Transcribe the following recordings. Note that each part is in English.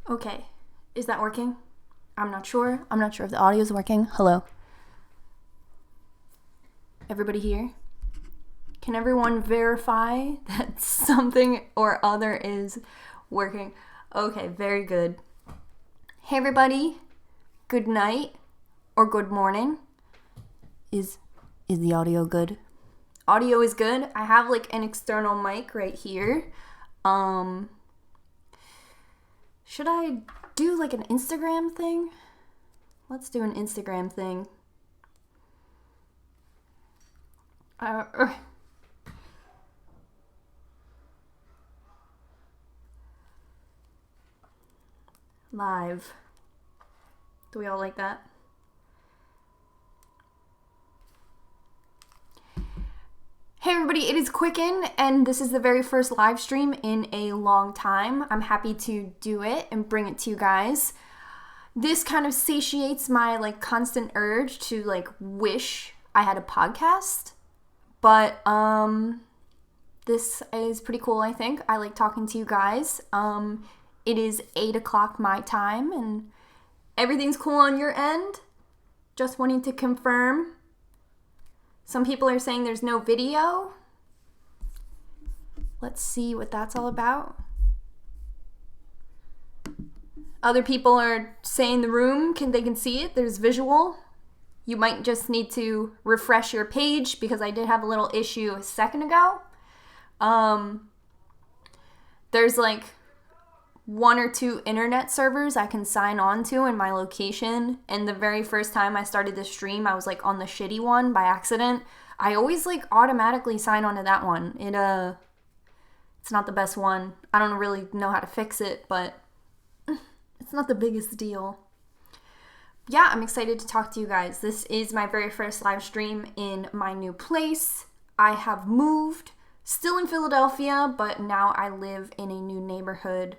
Okay, is that working? I'm not sure. I'm not sure if the audio is working. Hello? Everybody here? Can everyone verify that something or other is working? Okay, very good. Hey everybody, good night or good morning. Is the audio good? Audio is good. I have like an external mic right here. Should I do like an Instagram thing? Let's do an Instagram thing. Live. Do we all like that? Hey everybody, it is Quicken, and this is the very first live stream in a long time. I'm happy to do it and bring it to you guys. This kind of satiates my like constant urge to like wish I had a podcast. But this is pretty cool, I think. I like talking to you guys. It is 8 o'clock my time, and everything's cool on your end. Just wanting to confirm. Some people are saying there's no video. Let's see what that's all about. Other people are saying the room, they can see it, there's visual. You might just need to refresh your page because I did have a little issue a second ago. There's like 1 or 2 internet servers I can sign on to in my location. And the very first time I started the stream, I was like on the shitty one by accident. I always like automatically sign onto that one. It's not the best one. I don't really know how to fix it, but it's not the biggest deal. Yeah, I'm excited to talk to you guys. This is my very first live stream in my new place. I have moved, still in Philadelphia, but now I live in a new neighborhood.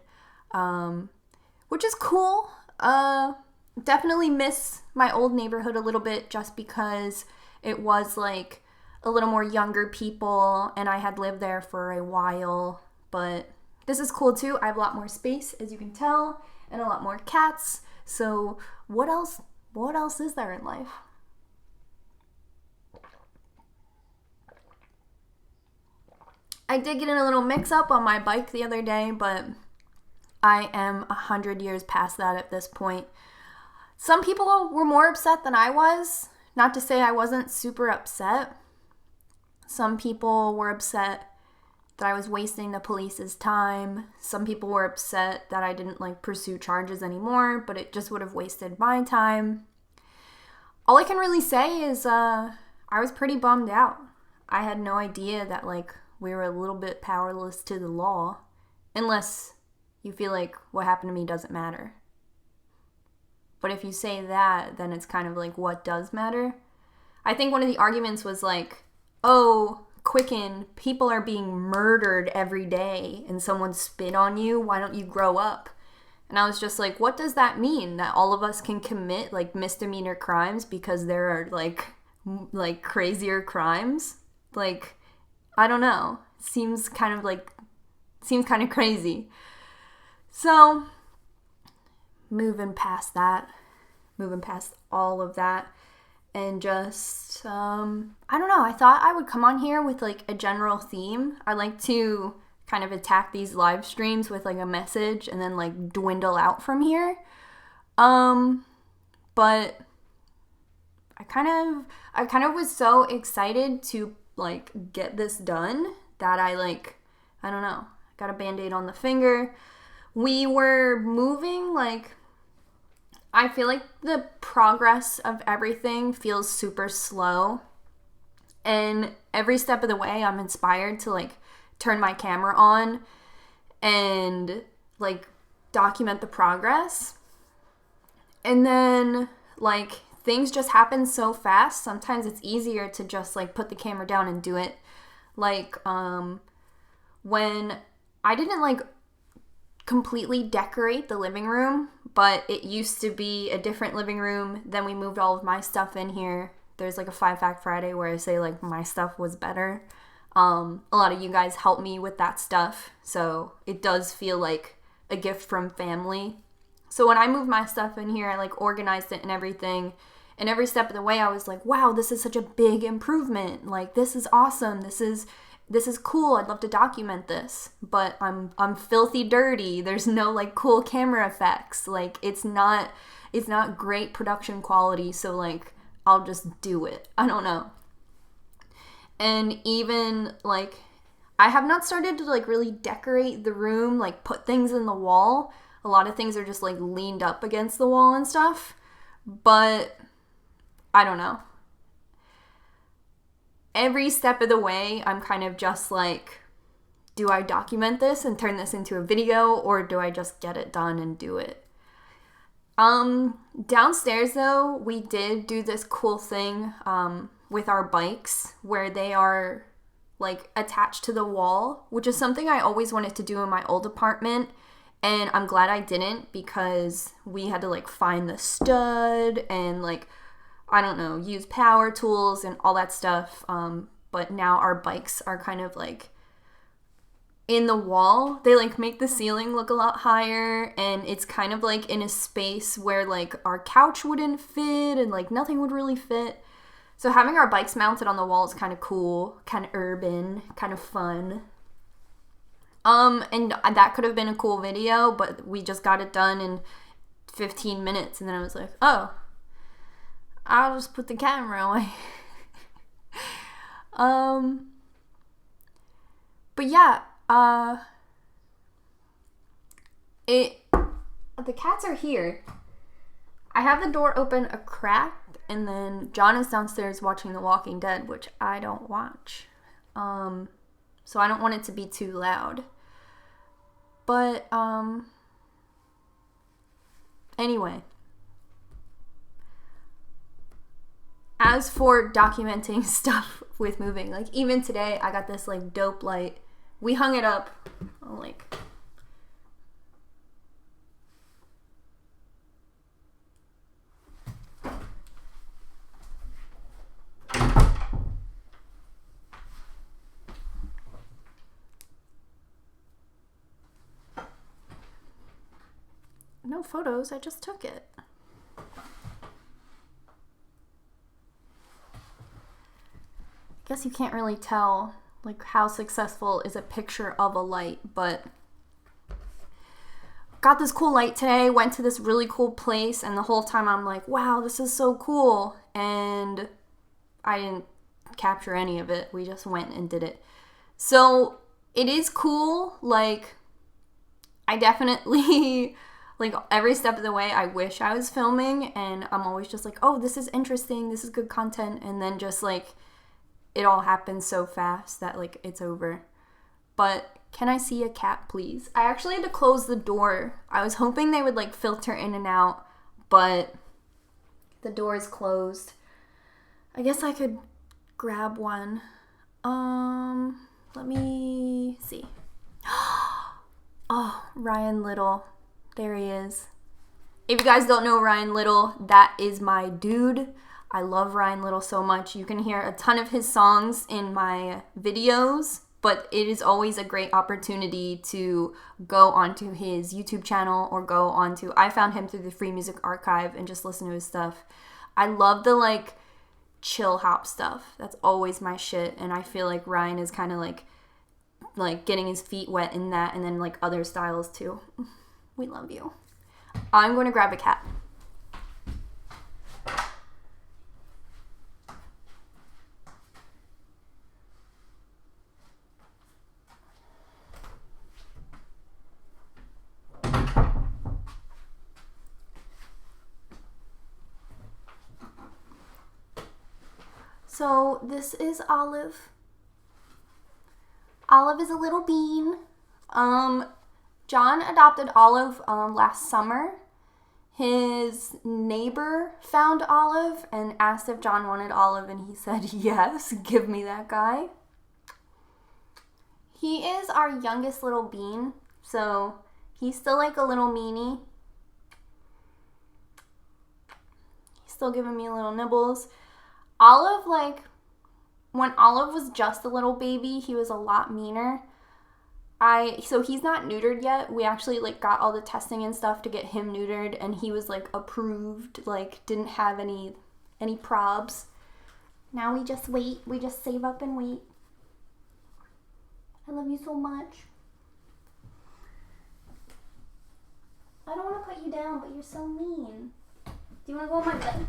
Which is cool. Definitely miss my old neighborhood a little bit just because it was like a little more younger people and I had lived there for a while, but this is cool too. I have a lot more space, as you can tell, and a lot more cats. So what else is there in life? I did get in a little mix-up on my bike the other day, but I am 100 years past that at this point. Some people were more upset than I was. Not to say I wasn't super upset. Some people were upset that I was wasting the police's time. Some people were upset that I didn't like pursue charges anymore, but it just would have wasted my time. All I can really say is I was pretty bummed out. I had no idea that like we were a little bit powerless to the law, unless you feel like what happened to me doesn't matter. But if you say that, then it's kind of like, what does matter? I think one of the arguments was like, oh, Quicken, people are being murdered every day and someone spit on you. Why don't you grow up? And I was just like, what does that mean? That all of us can commit like misdemeanor crimes because there are like crazier crimes? Like, I don't know. Seems kind of crazy. So, moving past all of that, and just, I don't know, I thought I would come on here with, like, a general theme. I like to kind of attack these live streams with, like, a message and then, like, dwindle out from here. But I kind of was so excited to, like, get this done that I don't know, got a Band-Aid on the finger. We were moving, like, I feel like the progress of everything feels super slow. And every step of the way, I'm inspired to, like, turn my camera on and, like, document the progress. And then, like, things just happen so fast. Sometimes it's easier to just, like, put the camera down and do it. Like, when I didn't, like, completely decorate the living room, but it used to be a different living room. Then we moved all of my stuff in here. There's like a 5 Fact Friday where I say like my stuff was better. A lot of you guys helped me with that stuff, so it does feel like a gift from family. So when I moved my stuff in here, I like organized it and everything. And every step of the way, I was like, wow, this is such a big improvement. Like, this is awesome. This is cool. I'd love to document this. But I'm filthy dirty. There's no like cool camera effects. Like, it's not great production quality. So like, I'll just do it. I don't know. And even like, I have not started to like really decorate the room, like put things in the wall. A lot of things are just like leaned up against the wall and stuff. But I don't know. Every step of the way, I'm kind of just like, do I document this and turn this into a video, or do I just get it done and do it? Downstairs though, we did do this cool thing with our bikes where they are like attached to the wall, which is something I always wanted to do in my old apartment. And I'm glad I didn't, because we had to like find the stud and like, I don't know, use power tools and all that stuff. But now our bikes are kind of like in the wall. They like make the ceiling look a lot higher, and it's kind of like in a space where like our couch wouldn't fit and like nothing would really fit. So having our bikes mounted on the wall is kind of cool, kind of urban, kind of fun. And that could have been a cool video, but we just got it done in 15 minutes, and then I was like, oh, I'll just put the camera away. But yeah, the cats are here. I have the door open a crack, and then John is downstairs watching The Walking Dead, which I don't watch. So I don't want it to be too loud. But, anyway. As for documenting stuff with moving, like even today I got this like dope light. We hung it up like no photos, I just took it. I guess you can't really tell like how successful is a picture of a light, but got this cool light today, went to this really cool place, and the whole time I'm like, wow, this is so cool. And I didn't capture any of it. We just went and did it. So it is cool. Like, I definitely, like every step of the way, I wish I was filming, and I'm always just like, oh, this is interesting. This is good content. And then just like, it all happens so fast that like it's over. But can I see a cat, please? I actually had to close the door. I was hoping they would like filter in and out, but the door is closed. I guess I could grab one. Let me see. Oh, Ryan Little. There he is. If you guys don't know Ryan Little, that is my dude. I love Ryan Little so much. You can hear a ton of his songs in my videos, but it is always a great opportunity to go onto his YouTube channel or go onto, I found him through the Free Music Archive and just listen to his stuff. I love the like chill hop stuff. That's always my shit, and I feel like Ryan is kind of like getting his feet wet in that, and then like other styles too. We love you. I'm going to grab a cat. So this is Olive. Olive is a little bean. John adopted Olive last summer. His neighbor found Olive and asked if John wanted Olive, and he said, yes, give me that guy. He is our youngest little bean, so he's still like a little meanie. He's still giving me little nibbles. Olive, like, when Olive was just a little baby, he was a lot meaner. So he's not neutered yet. We actually like got all the testing and stuff to get him neutered, and he was like approved, like didn't have any probs. Now we just wait. We just save up and wait. I love you so much. I don't want to put you down, but you're so mean. Do you want to go on my bed?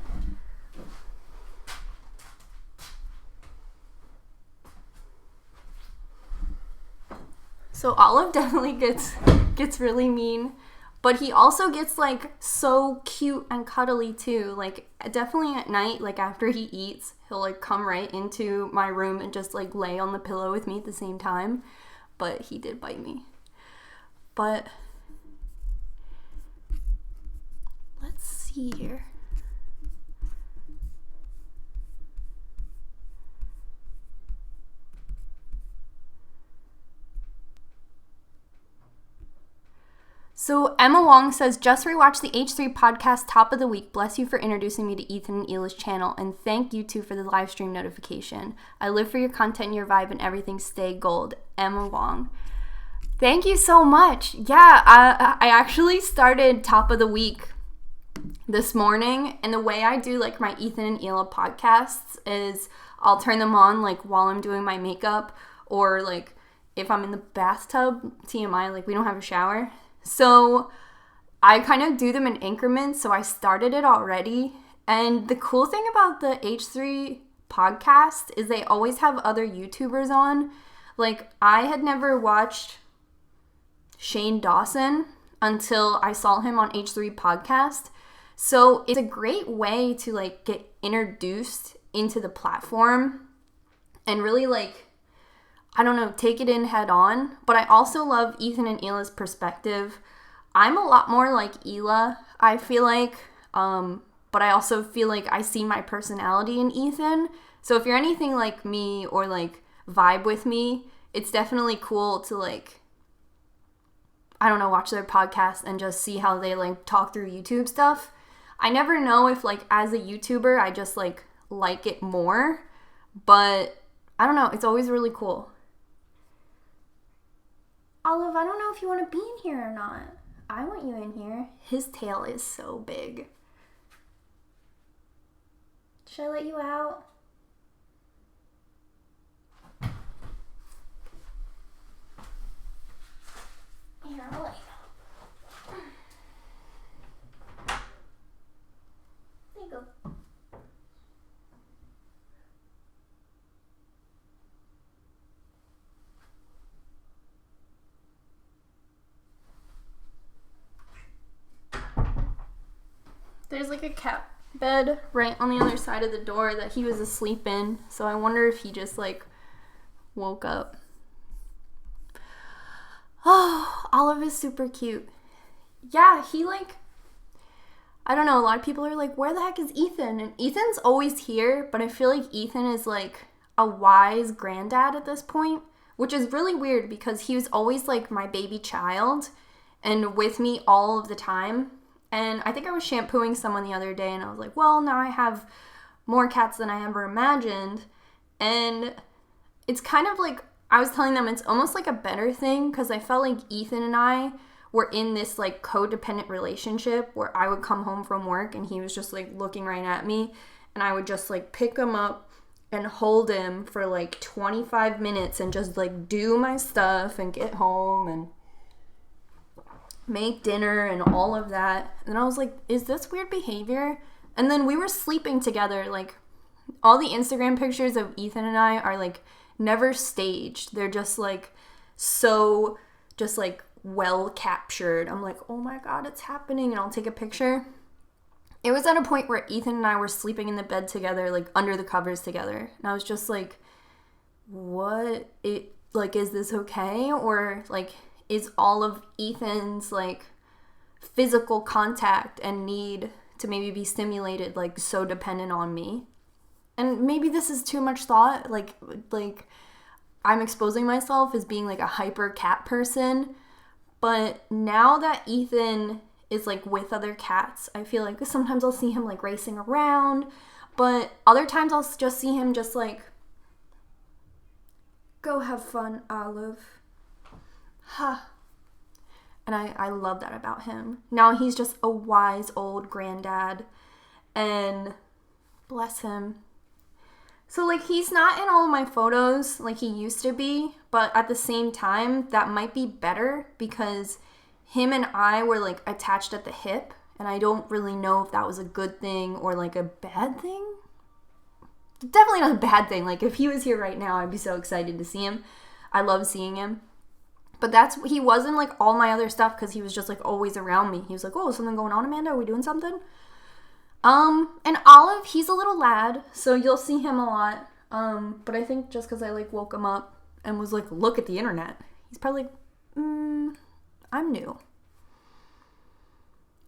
So Olive definitely gets really mean, but he also gets like so cute and cuddly too. Like definitely at night, like after he eats, he'll like come right into my room and just like lay on the pillow with me at the same time. But he did bite me. But let's see here. So Emma Wong says, just rewatched the H3 podcast Top of the Week. Bless you for introducing me to Ethan and Ela's channel, and thank you too for the live stream notification. I live for your content and your vibe and everything. Stay gold. Emma Wong. Thank you so much. Yeah, I actually started Top of the Week this morning, and the way I do like my Ethan and Ela podcasts is I'll turn them on like while I'm doing my makeup, or like if I'm in the bathtub. TMI, like we don't have a shower. So I kind of do them in increments, so I started it already. And the cool thing about the H3 podcast is they always have other YouTubers on. Like, I had never watched Shane Dawson until I saw him on H3 podcast. So it's a great way to like get introduced into the platform and really like, I don't know, take it in head on. But I also love Ethan and Ela's perspective. I'm a lot more like Ela, I feel like. But I also feel like I see my personality in Ethan. So if you're anything like me or like vibe with me, it's definitely cool to like, I don't know, watch their podcast and just see how they like talk through YouTube stuff. I never know if like as a YouTuber I just like it more. But I don't know, it's always really cool. Olive, I don't know if you want to be in here or not. I want you in here. His tail is so big. Should I let you out? Here, I'll let you out. There you go. There's like a cat bed right on the other side of the door that he was asleep in. So I wonder if he just like woke up. Oh, Olive is super cute. Yeah, he like, I don't know, a lot of people are like, where the heck is Ethan? And Ethan's always here, but I feel like Ethan is like a wise granddad at this point, which is really weird because he was always like my baby child and with me all of the time. And I think I was shampooing someone the other day and I was like, well, now I have more cats than I ever imagined. And it's kind of like, I was telling them it's almost like a better thing because I felt like Ethan and I were in this like codependent relationship where I would come home from work and he was just like looking right at me and I would just like pick him up and hold him for like 25 minutes and just like do my stuff and get home and make dinner and all of that. And I was like, is this weird behavior? And then we were sleeping together. Like, all the Instagram pictures of Ethan and I are like never staged. They're just like so just like well captured. I'm like, oh my god, it's happening, and I'll take a picture. It was at a point where Ethan and I were sleeping in the bed together, like under the covers together, and I was just like, what? Is this okay? Or like, is all of Ethan's like physical contact and need to maybe be stimulated like so dependent on me? And maybe this is too much thought, like I'm exposing myself as being like a hyper cat person. But now that Ethan is like with other cats, I feel like sometimes I'll see him like racing around, but other times I'll just see him just like, go have fun, Olive. And I love that about him. Now he's just a wise old granddad. And bless him. So, like, he's not in all of my photos like he used to be. But at the same time, that might be better because him and I were, like, attached at the hip. And I don't really know if that was a good thing or, like, a bad thing. Definitely not a bad thing. Like, if he was here right now, I'd be so excited to see him. I love seeing him. But he wasn't, like, all my other stuff because he was just, like, always around me. He was like, oh, is something going on, Amanda? Are we doing something? And Olive, he's a little lad, so you'll see him a lot. But I think just because I, like, woke him up and was like, look at the internet. He's probably like, I'm new.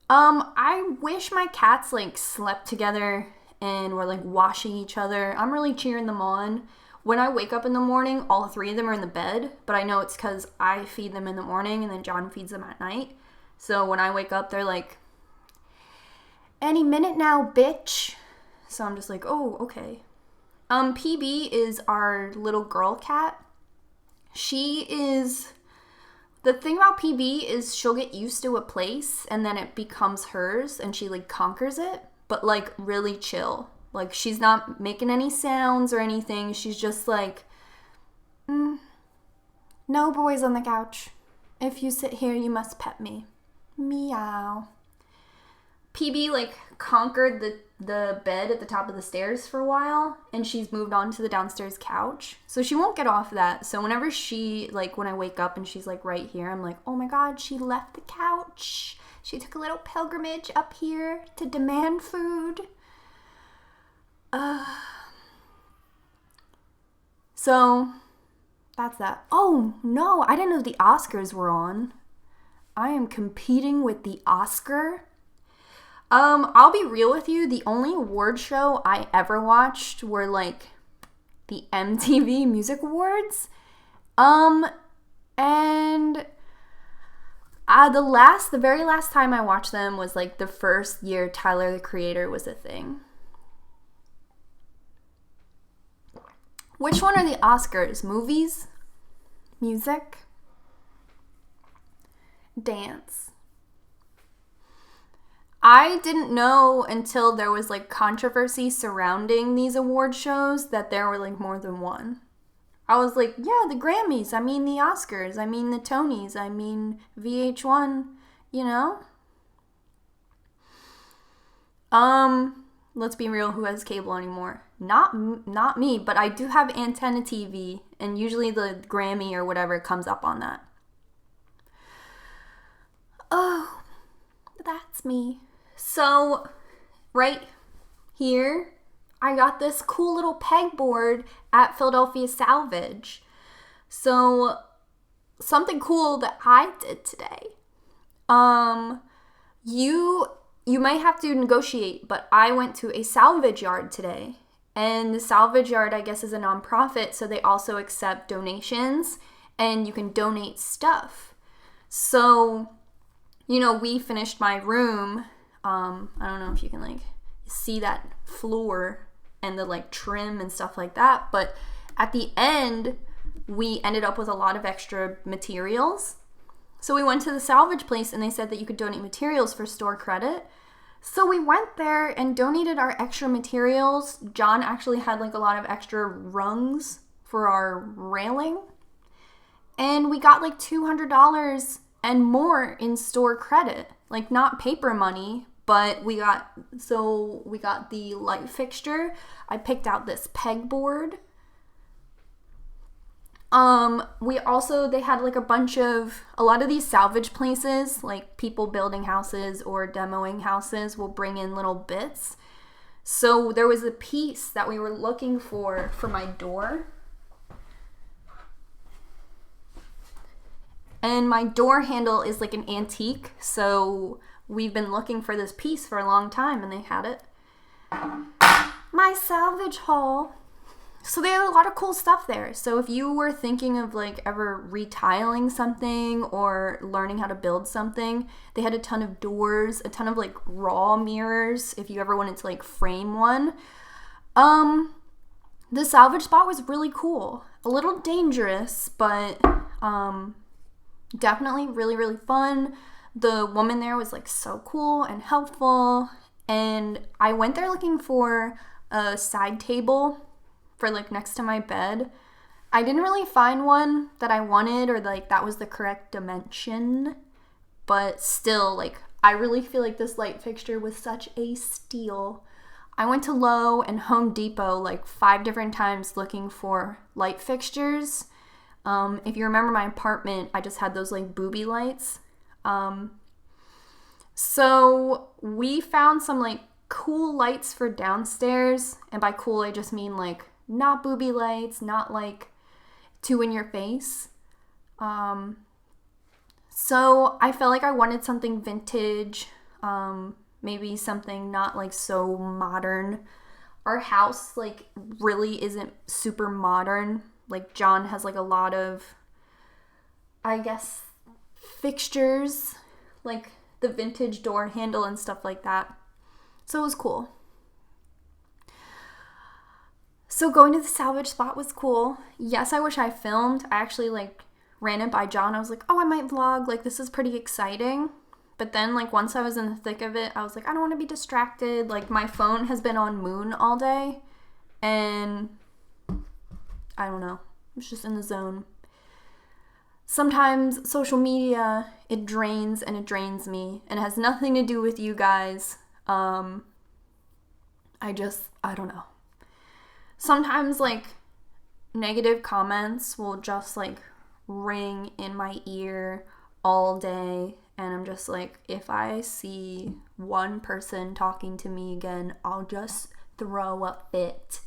I wish my cats, like, slept together and were, like, washing each other. I'm really cheering them on. When I wake up in the morning, all three of them are in the bed, but I know it's because I feed them in the morning and then John feeds them at night. So when I wake up, they're like, any minute now, bitch. So I'm just like, oh, okay. PB is our little girl cat. The thing about PB is she'll get used to a place and then it becomes hers and she, like, conquers it, but, like, really chill. Like, she's not making any sounds or anything. She's just like, no boys on the couch. If you sit here, you must pet me. Meow. PB, like, conquered the bed at the top of the stairs for a while, and she's moved on to the downstairs couch. So she won't get off that. So whenever she, like, when I wake up and she's, like, right here, I'm like, oh my God, she left the couch. She took a little pilgrimage up here to demand food. So that's that. Oh no, I didn't know the Oscars were on. I am competing with the Oscar. I'll be real with you. The only award show I ever watched were, like, the MTV Music Awards. And the very last time I watched them was, like, the first year Tyler, the Creator was a thing. Which one are the Oscars? Movies? Music? Dance? I didn't know until there was, like, controversy surrounding these award shows that there were, like, more than one. I was like, yeah, the Grammys, I mean the Oscars, I mean the Tonys, I mean VH1, you know? Let's be real, who has cable anymore? Not me, but I do have antenna TV, and usually the Grammy or whatever comes up on that. Oh, that's me. So, right here, I got this cool little pegboard at Philadelphia Salvage. So, something cool that I did today. You might have to negotiate, but I went to a salvage yard today. And the salvage yard, I guess, is a nonprofit, so they also accept donations, and you can donate stuff. So, you know, we finished my room. I don't know if you can, like, see that floor and the, like, trim and stuff like that, but at the end, we ended up with a lot of extra materials. So we went to the salvage place, and they said that you could donate materials for store credit. So we went there and donated our extra materials. John actually had, like, a lot of extra rungs for our railing. And we got, like, $200 and more in store credit. Like, not paper money, but we got the light fixture. I picked out this pegboard. They had, like, a lot of these salvage places, like people building houses or demoing houses, will bring in little bits. So there was a piece that we were looking for my door. And my door handle is, like, an antique, so we've been looking for this piece for a long time, and they had it. My salvage haul. So they had a lot of cool stuff there. So if you were thinking of, like, ever retiling something or learning how to build something, they had a ton of doors, a ton of, like, raw mirrors if you ever wanted to, like, frame one. The salvage spot was really cool. A little dangerous, but definitely really, really fun. The woman there was like so cool and helpful. And I went there looking for a side table for like next to my bed. I didn't really find one that I wanted or like that was the correct dimension. But still, like, I really feel like this light fixture was such a steal. I went to Lowe's and Home Depot like 5 different times looking for light fixtures. If you remember my apartment, I just had those like booby lights. So we found some like cool lights for downstairs. And by cool, I just mean like not booby lights, not like 2 in your face. So I felt like I wanted something vintage, maybe something not like so modern. Our house like really isn't super modern. Like John has like a lot of, I guess, fixtures, like the vintage door handle and stuff like that. So it was cool. So going to the salvage spot was cool. Yes, I wish I filmed. I actually like ran it by John. I was like, oh, I might vlog. Like, this is pretty exciting. But then, like, once I was in the thick of it, I was like, I don't want to be distracted. Like, my phone has been on moon all day. And I don't know. I was just in the zone. Sometimes social media, it drains and it drains me. And it has nothing to do with you guys. I don't know. Sometimes, like, negative comments will just, like, ring in my ear all day, and I'm just like, if I see one person talking to me again, I'll just throw a fit.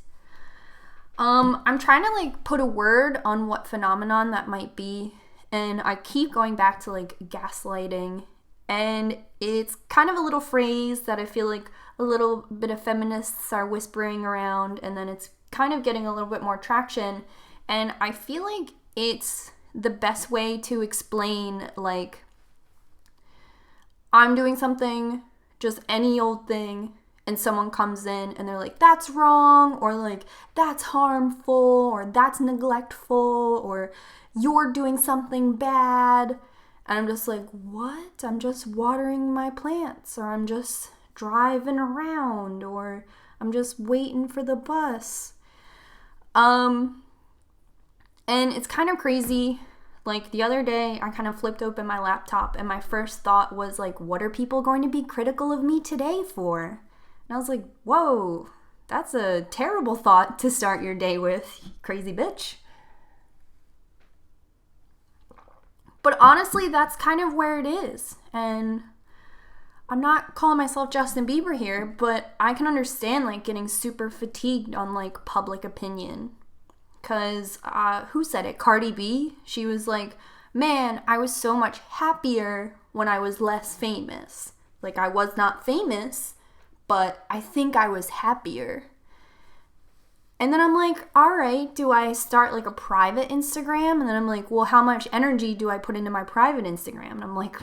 I'm trying to like put a word on what phenomenon that might be, and I keep going back to like gaslighting, and it's kind of a little phrase that I feel like a little bit of feminists are whispering around, and then it's kind of getting a little bit more traction, and I feel like it's the best way to explain, like, I'm doing something, just any old thing, and someone comes in and they're like, that's wrong, or like, that's harmful, or that's neglectful, or you're doing something bad. And I'm just like, what? I'm just watering my plants, or I'm just driving around, or I'm just waiting for the bus. And it's kind of crazy. Like, the other day, I kind of flipped open my laptop, and my first thought was, like, what are people going to be critical of me today for? And I was like, whoa, that's a terrible thought to start your day with, crazy bitch. But honestly, that's kind of where it is. And I'm not calling myself Justin Bieber here, but I can understand, like, getting super fatigued on, like, public opinion. Because, who said it? Cardi B? She was like, man, I was so much happier when I was less famous. Like, I was not famous, but I think I was happier. And then I'm like, all right, do I start like a private Instagram? And then I'm like, well, how much energy do I put into my private Instagram? And I'm like,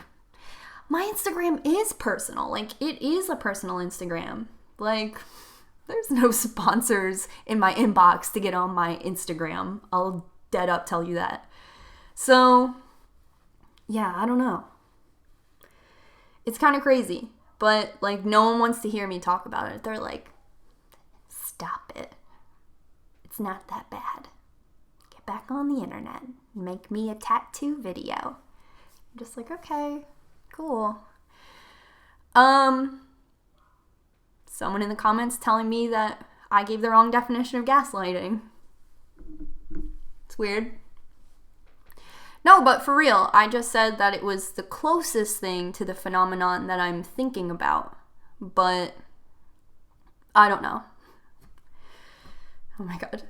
my Instagram is personal. Like, it is a personal Instagram. Like, there's no sponsors in my inbox to get on my Instagram. I'll dead up tell you that. So, yeah, I don't know. It's kind of crazy. But, like, no one wants to hear me talk about it. They're like, stop it. It's not that bad. Get back on the internet. Make me a tattoo video. I'm just like, okay, cool. Someone in the comments telling me that I gave the wrong definition of gaslighting. It's weird. No, but for real, I just said that it was the closest thing to the phenomenon that I'm thinking about. But I don't know. Oh my god.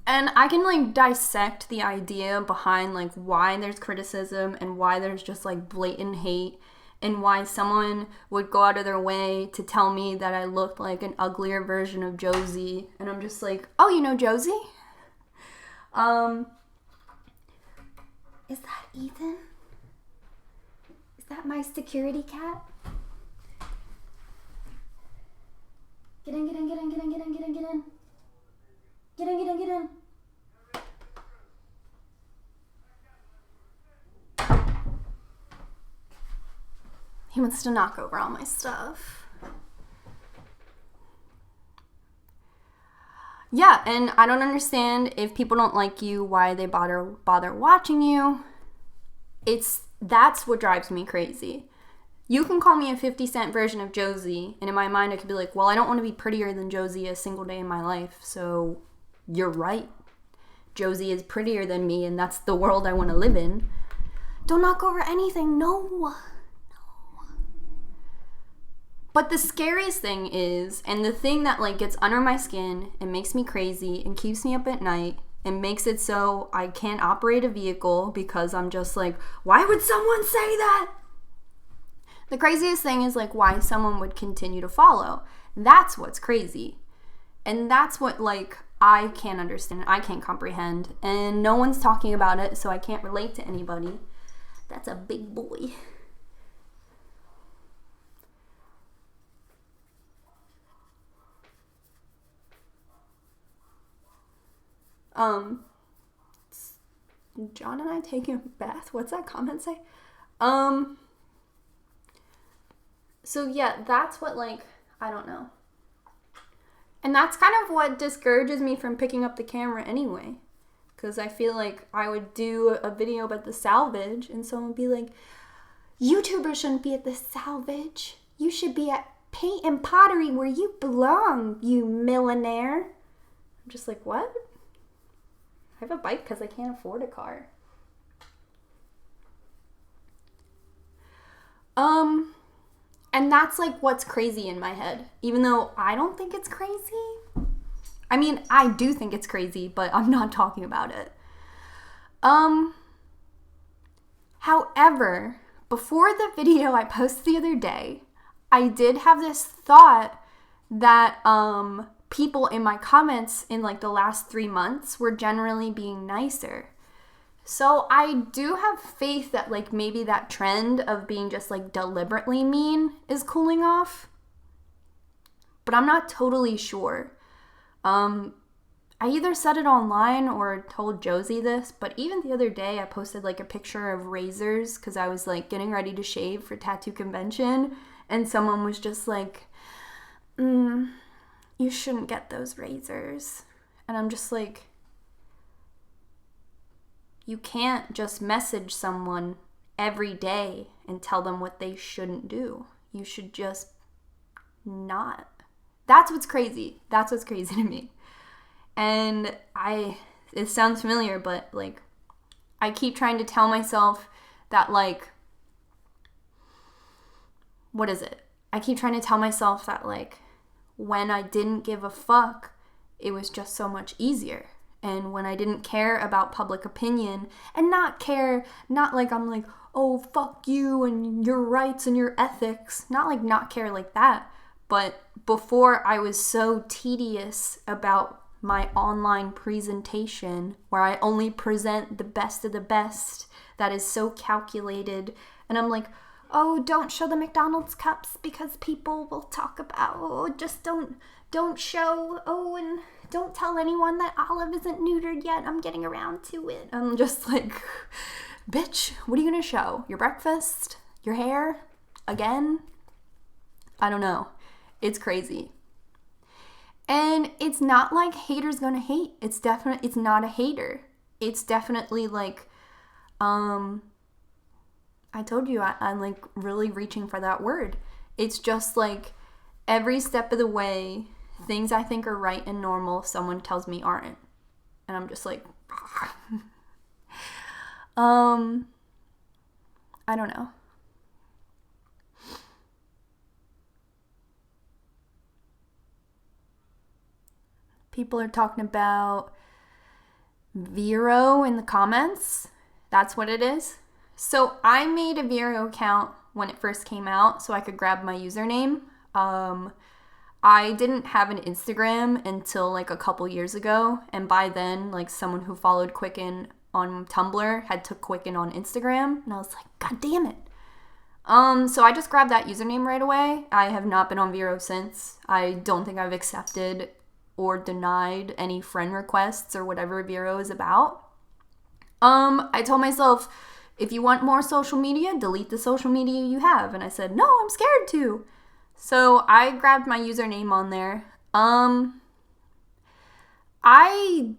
And I can like dissect the idea behind like why there's criticism and why there's just like blatant hate. And why someone would go out of their way to tell me that I looked like an uglier version of Josie. And I'm just like, oh, you know Josie? Is that Ethan? Is that my security cat? Get in, get in, get in, get in, get in, get in, get in. Get in, get in, get in. He wants to knock over all my stuff. Yeah, and I don't understand if people don't like you, why they bother watching you. That's what drives me crazy. You can call me a 50 Cent version of Josie, and in my mind I could be like, well, I don't want to be prettier than Josie a single day in my life, so you're right. Josie is prettier than me, and that's the world I want to live in. Don't knock over anything, no. But the scariest thing is, and the thing that like gets under my skin and makes me crazy and keeps me up at night and makes it so I can't operate a vehicle because I'm just like, why would someone say that? The craziest thing is like why someone would continue to follow. That's what's crazy. And that's what like I can't understand, I can't comprehend, and no one's talking about it, so I can't relate to anybody. That's a big boy. John and I taking a bath? What's that comment say? So yeah, that's what like, I don't know. And that's kind of what discourages me from picking up the camera anyway. Because I feel like I would do a video about the salvage and someone would be like, YouTubers shouldn't be at the salvage. You should be at paint and pottery where you belong, you millionaire. I'm just like, what? I have a bike because I can't afford a car. And that's like what's crazy in my head. Even though I don't think it's crazy. I mean, I do think it's crazy, but I'm not talking about it. However, before the video I posted the other day, I did have this thought that people in my comments in like the last 3 months were generally being nicer. So I do have faith that like maybe that trend of being just like deliberately mean is cooling off. But I'm not totally sure. I either said it online or told Josie this, but even the other day I posted like a picture of razors because I was like getting ready to shave for tattoo convention, and someone was just like, you shouldn't get those razors. And I'm just like, you can't just message someone every day and tell them what they shouldn't do. You should just not. That's what's crazy. That's what's crazy to me. And it sounds familiar, but like, I keep trying to tell myself that like, what is it? I keep trying to tell myself that like, when I didn't give a fuck, it was just so much easier. And when I didn't care about public opinion, and not like I'm like, oh, fuck you and your rights and your ethics. Not care like that. But before I was so tedious about my online presentation, where I only present the best of the best, that is so calculated. And I'm like, oh, don't show the McDonald's cups because people will talk about, oh, just don't show, oh, and don't tell anyone that Olive isn't neutered yet. I'm getting around to it. I'm just like, bitch, what are you going to show? Your breakfast? Your hair? Again? I don't know. It's crazy. And it's not like haters gonna hate. It's not a hater. It's definitely like, I told you, I'm like really reaching for that word. It's just like every step of the way, things I think are right and normal, someone tells me aren't. And I'm just like, I don't know. People are talking about Vero in the comments. That's what it is. So I made a Vero account when it first came out so I could grab my username. I didn't have an Instagram until like a couple years ago. And by then, like someone who followed Quicken on Tumblr had took Quicken on Instagram. And I was like, God damn it. So I just grabbed that username right away. I have not been on Vero since. I don't think I've accepted or denied any friend requests or whatever Vero is about. I told myself, if you want more social media, delete the social media you have. And I said, no, I'm scared to. So I grabbed my username on there. I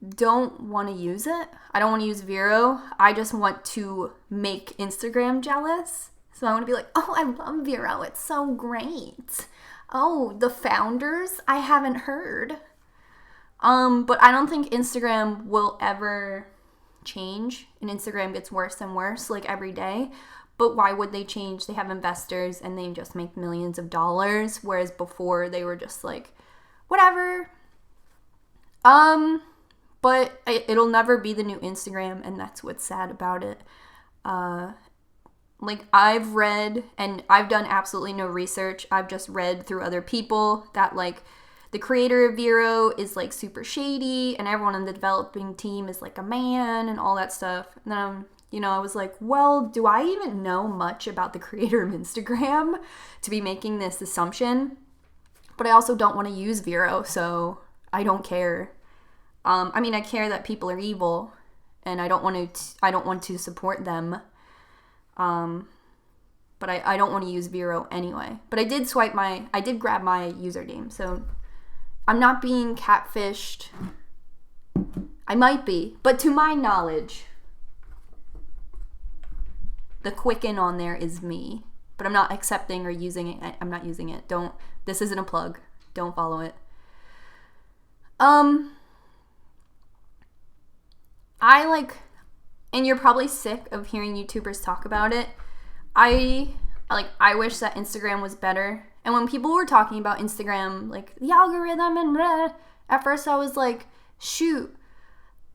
don't want to use it. I don't want to use Vero. I just want to make Instagram jealous. So I want to be like, oh, I love Vero. It's so great. Oh, the founders, I haven't heard. But I don't think Instagram will ever change. And Instagram gets worse and worse, like, every day. But why would they change? They have investors and they just make millions of dollars. Whereas before they were just like, whatever. But it'll never be the new Instagram, and that's what's sad about it. Like, I've read, and I've done absolutely no research. I've just read through other people that, like, the creator of Vero is, like, super shady, and everyone in the developing team is, like, a man, and all that stuff. And then, I was like, well, do I even know much about the creator of Instagram to be making this assumption? But I also don't want to use Vero, so I don't care. I care that people are evil, and I don't want to support them. But I don't want to use Vero anyway. But I did grab my username, so I'm not being catfished. I might be, but to my knowledge, the Quicken on there is me. But I'm not accepting or using it. I'm not using it. This isn't a plug. Don't follow it. And you're probably sick of hearing YouTubers talk about it. I wish that Instagram was better. And when people were talking about Instagram, like, the algorithm and blah, at first I was like, shoot,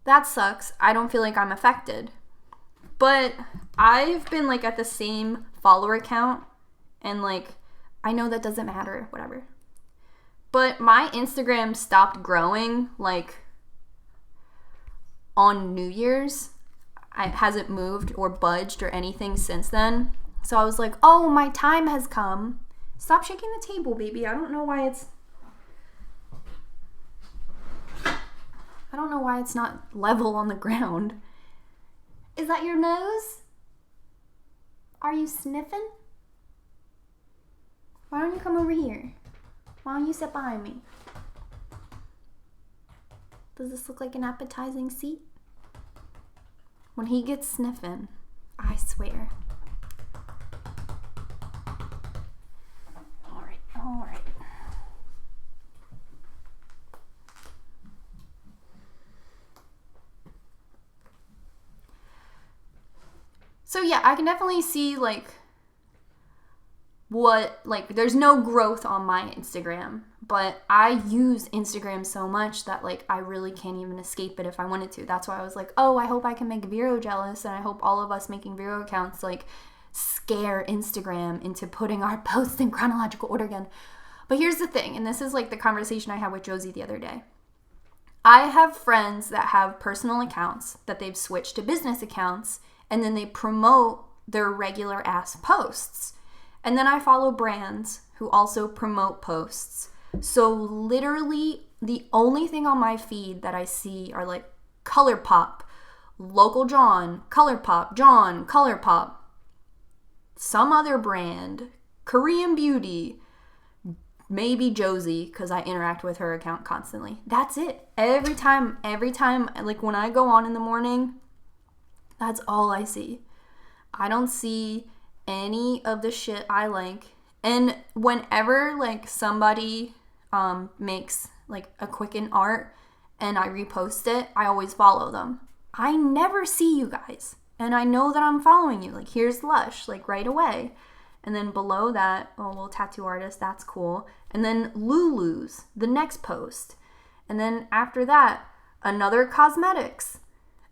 that sucks. I don't feel like I'm affected. But I've been, like, at the same follower count, and, like, I know that doesn't matter, whatever. But my Instagram stopped growing, like, on New Year's. It hasn't moved or budged or anything since then. So I was like, oh, my time has come. Stop shaking the table, baby. I don't know why it's not level on the ground. Is that your nose? Are you sniffing? Why don't you come over here? Why don't you sit behind me? Does this look like an appetizing seat? When he gets sniffing, I swear. All right. So yeah, I can definitely see, like, there's no growth on my Instagram, but I use Instagram so much that, like, I really can't even escape it if I wanted to. That's why I was like, oh, I hope I can make Vero jealous, and I hope all of us making Vero accounts, like, scare Instagram into putting our posts in chronological order again. But here's the thing, and this is, like, the conversation I had with Josie the other day. I have friends that have personal accounts that they've switched to business accounts, and then they promote their regular ass posts. And then I follow brands who also promote posts. So literally the only thing on my feed that I see are, like, ColourPop, Local John, ColourPop, some other brand, Korean Beauty, maybe Josie, because I interact with her account constantly. That's it. Every time, like, when I go on in the morning, that's all I see. I don't see any of the shit I like. And whenever, like, somebody makes, like, a Quicken art and I repost it, I always follow them. I never see you guys, and I know that I'm following you. Like, here's Lush, like, right away. And then below that, oh, well, tattoo artist, that's cool. And then Lulu's, the next post. And then after that, another cosmetics.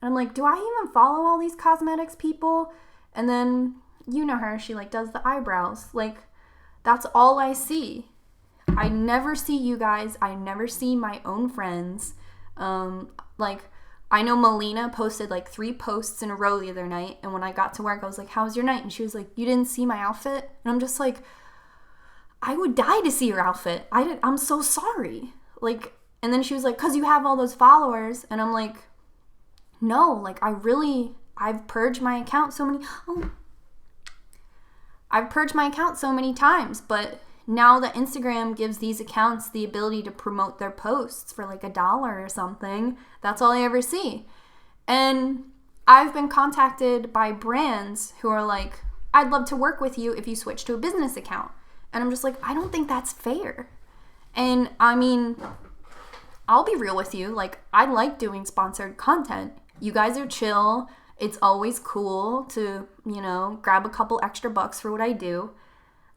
And I'm like, do I even follow all these cosmetics people? And then, you know her, she, like, does the eyebrows. Like, that's all I see. I never see you guys. I never see my own friends. Like, I know Melina posted, like, 3 posts in a row the other night. And when I got to work, I was like, how was your night? And she was like, you didn't see my outfit? And I'm just like, I would die to see your outfit. I'm so sorry. Like, and then she was like, because you have all those followers. And I'm like, no, like, I I've purged my account so many times, but now that Instagram gives these accounts the ability to promote their posts for like $1 or something, that's all I ever see. And I've been contacted by brands who are like, I'd love to work with you if you switch to a business account. And I'm just like, I don't think that's fair. And I mean, I'll be real with you. Like, I like doing sponsored content. You guys are chill. It's always cool to, you know, grab a couple extra bucks for what I do.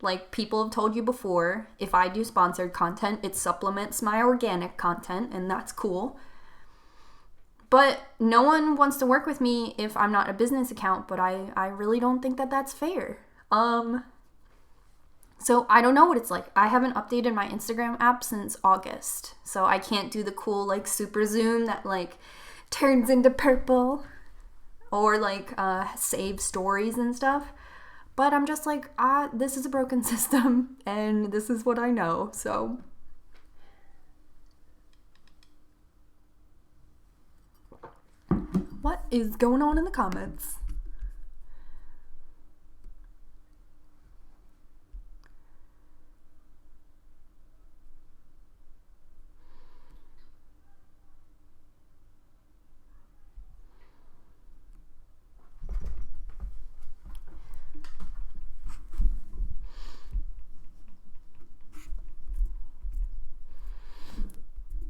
Like, people have told you before, if I do sponsored content, it supplements my organic content, and that's cool. But no one wants to work with me if I'm not a business account, but I really don't think that that's fair. So I don't know what it's like. I haven't updated my Instagram app since August, so I can't do the cool, like, super zoom that, like, turns into purple or, like, save stories and stuff. But I'm just like, this is a broken system, and this is what I know, so. What is going on in the comments?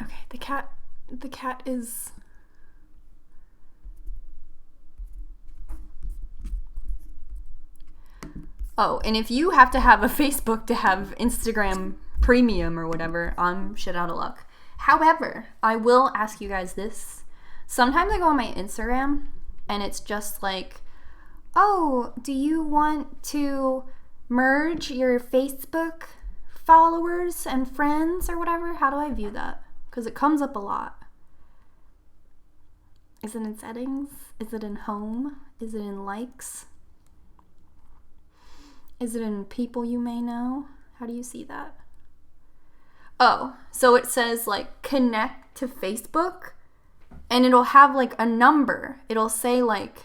Okay, the cat is... Oh, and if you have to have a Facebook to have Instagram Premium or whatever, I'm shit out of luck. However, I will ask you guys this. Sometimes I go on my Instagram and it's just like, oh, do you want to merge your Facebook followers and friends or whatever? How do I view that? Because it comes up a lot. Is it in settings? Is it in home? Is it in likes? Is it in people you may know? How do you see that? Oh, so it says like connect to Facebook and it'll have like a number. It'll say like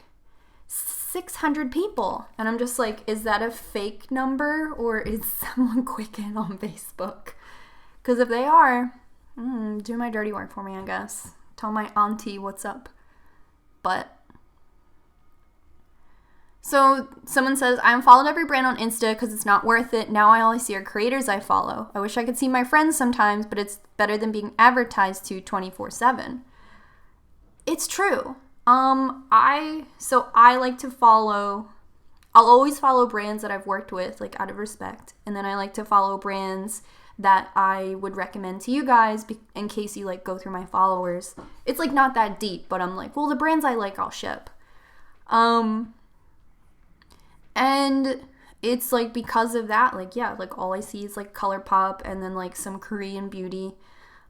600 people. And I'm just like, is that a fake number or is someone quicken on Facebook? Because if they are, do my dirty work for me, I guess. Tell my auntie what's up. But so someone says, I unfollowed every brand on Insta because it's not worth it. Now I only see our creators I follow. I wish I could see my friends sometimes, but it's better than being advertised to 24/7. It's true. I like to follow, I'll always follow brands that I've worked with, like out of respect. And then I like to follow brands that I would recommend to you guys in case you like go through my followers. It's like not that deep, but I'm like, well, the brands I like, I'll ship. And it's like because of that, like, yeah, like all I see is like ColourPop and then like some Korean beauty.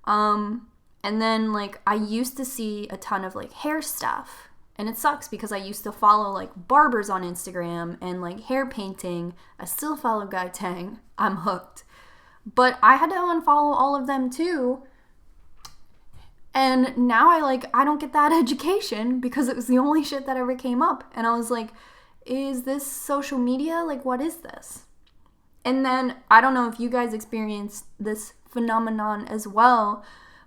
And then like I used to see a ton of like hair stuff. And it sucks because I used to follow like barbers on Instagram and like hair painting. I still follow Guy Tang. I'm hooked. But I had to unfollow all of them too. And now I don't get that education because it was the only shit that ever came up. And I was like, is this social media? Like, what is this? And then, I don't know if you guys experience this phenomenon as well,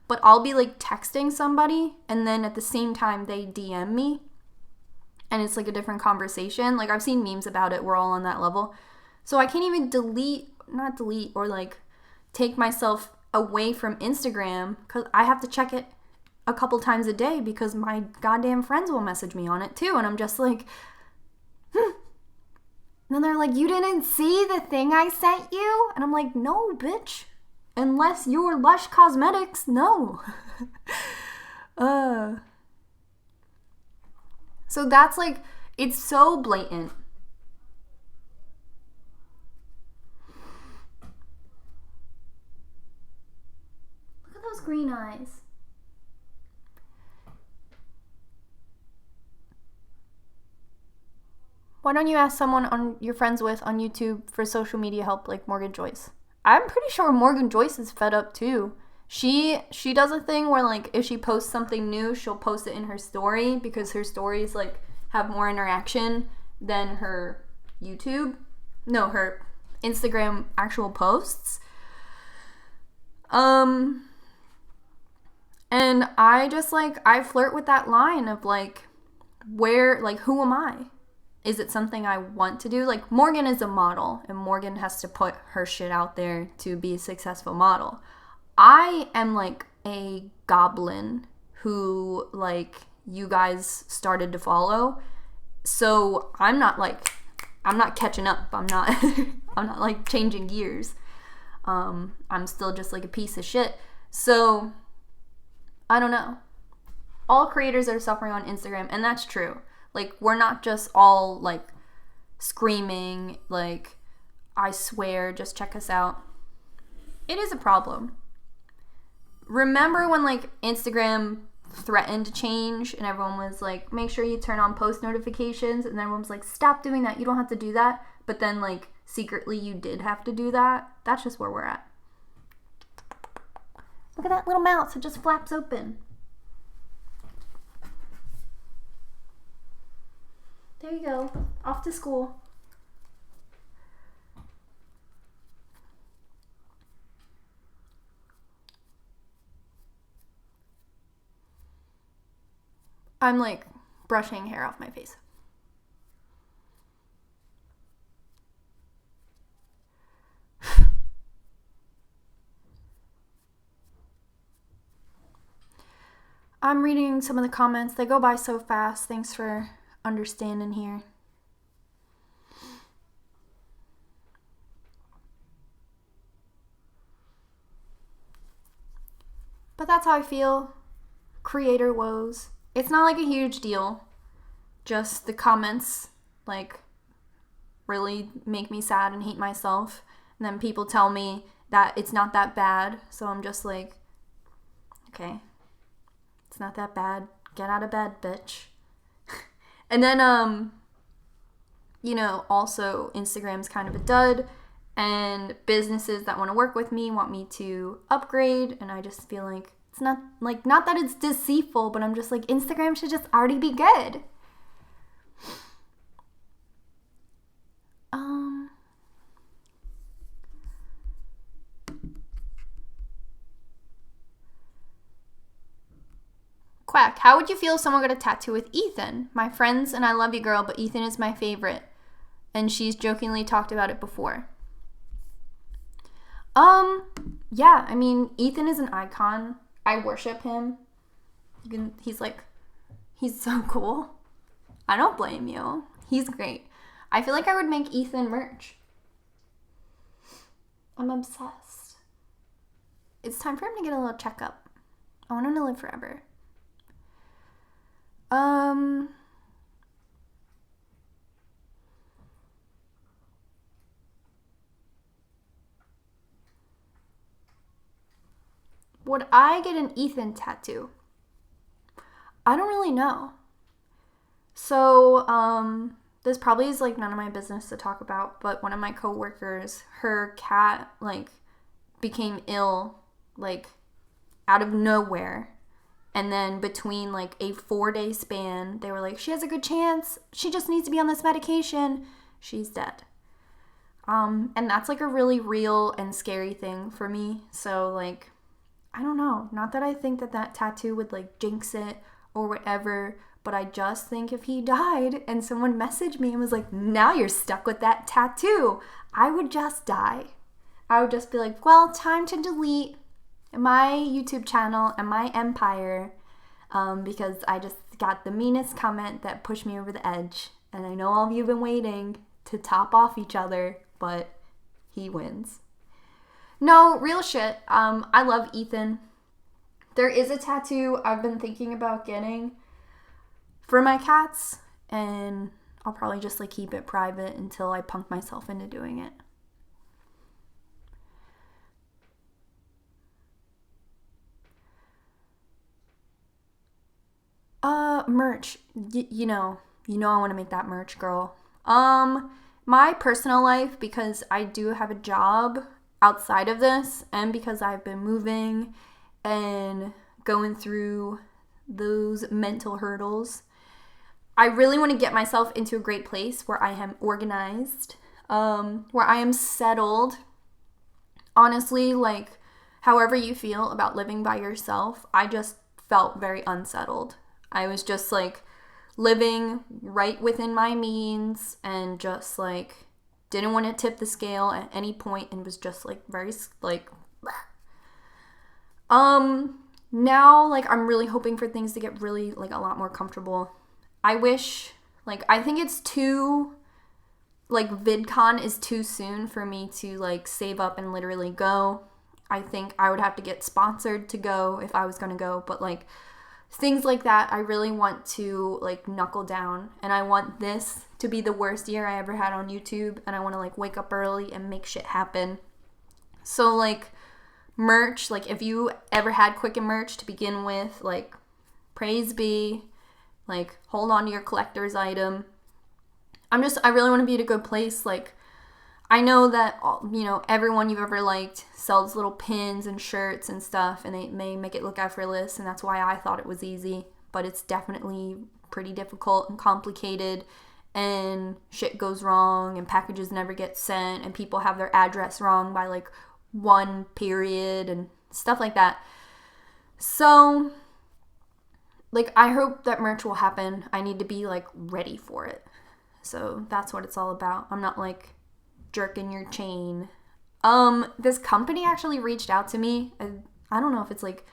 but I'll be like texting somebody and then at the same time they DM me and it's like a different conversation. Like, I've seen memes about it. We're all on that level. So I can't even not delete or like take myself away from Instagram because I have to check it a couple times a day because my goddamn friends will message me on it too. And I'm just like, And then they're like, you didn't see the thing I sent you? And I'm like, no, bitch. Unless you're Lush Cosmetics, no. So that's like, it's so blatant. Look at those green eyes. Why don't you ask someone you're friends with on YouTube for social media help like Morgan Joyce? I'm pretty sure Morgan Joyce is fed up too. She does a thing where like if she posts something new, she'll post it in her story because her story is like have more interaction than her her Instagram actual posts. And I just, like, I flirt with that line of, like, where, like, who am I? Is it something I want to do? Like, Morgan is a model, and Morgan has to put her shit out there to be a successful model. I am, like, a goblin who, like, you guys started to follow. So I'm not catching up. I'm not like changing gears. I'm still just like a piece of shit. So I don't know. All creators are suffering on Instagram, and that's true. Like, we're not just all, like, screaming, like, I swear, just check us out. It is a problem. Remember when, like, Instagram threatened to change, and everyone was like, make sure you turn on post notifications, and then everyone was like, stop doing that, you don't have to do that. But then, like, secretly you did have to do that. That's just where we're at. Look at that little mouth, it just flaps open. There you go. Off to school. I'm, like, brushing hair off my face. I'm reading some of the comments. They go by so fast. Thanks for understanding here. But that's how I feel. Creator woes. It's not like a huge deal. Just the comments, like, really make me sad and hate myself. And then people tell me that it's not that bad. So I'm just like, okay, it's not that bad. Get out of bed, bitch. And then, you know, also Instagram's kind of a dud, and businesses that want to work with me want me to upgrade, and I just feel like it's not, like, not that it's deceitful, but I'm just like, Instagram should just already be good. Quack, how would you feel if someone got a tattoo with Ethan? My friends and I love you, girl, but Ethan is my favorite. And she's jokingly talked about it before. Yeah, I mean, Ethan is an icon. I worship him. He's so cool. I don't blame you. He's great. I feel like I would make Ethan merch. I'm obsessed. It's time for him to get a little checkup. I want him to live forever. Would I get an Ethan tattoo? I don't really know. So, this probably is, like, none of my business to talk about, but one of my coworkers, her cat, like, became ill, like, out of nowhere. And then between, like, a 4-day span, they were like, she has a good chance. She just needs to be on this medication. She's dead. And that's, like, a really real and scary thing for me. So, like, I don't know. Not that I think that that tattoo would, like, jinx it or whatever, but I just think if he died and someone messaged me and was like, now you're stuck with that tattoo, I would just die. I would just be like, well, time to delete my YouTube channel and my empire, because I just got the meanest comment that pushed me over the edge. And I know all of you have been waiting to top off each other, but he wins. No, real shit. I love Ethan. There is a tattoo I've been thinking about getting for my cats, and I'll probably just, like, keep it private until I punk myself into doing it. Merch. You know I want to make that merch, girl. My personal life, because I do have a job outside of this, and because I've been moving and going through those mental hurdles, I really want to get myself into a great place where I am organized, where I am settled. Honestly, like, however you feel about living by yourself, I just felt very unsettled. I was just like living right within my means and just like didn't want to tip the scale at any point and was just like very like now like I'm really hoping for things to get really like a lot more comfortable. I wish, like, I think it's too, like, VidCon is too soon for me to like save up and literally go. I think I would have to get sponsored to go if I was going to go, but like things like that, I really want to like knuckle down, and I want this to be the worst year I ever had on YouTube, and I want to like wake up early and make shit happen. So like merch, like if you ever had Quicken merch to begin with, like praise be, like hold on to your collector's item. I really want to be at a good place. Like I know that, you know, everyone you've ever liked sells little pins and shirts and stuff, and they may make it look effortless, and that's why I thought it was easy, but it's definitely pretty difficult and complicated, and shit goes wrong, and packages never get sent, and people have their address wrong by like one period, and stuff like that. So, like, I hope that merch will happen. I need to be like ready for it. So that's what it's all about. I'm not like jerking your chain. This company actually reached out to me. I don't know if it's like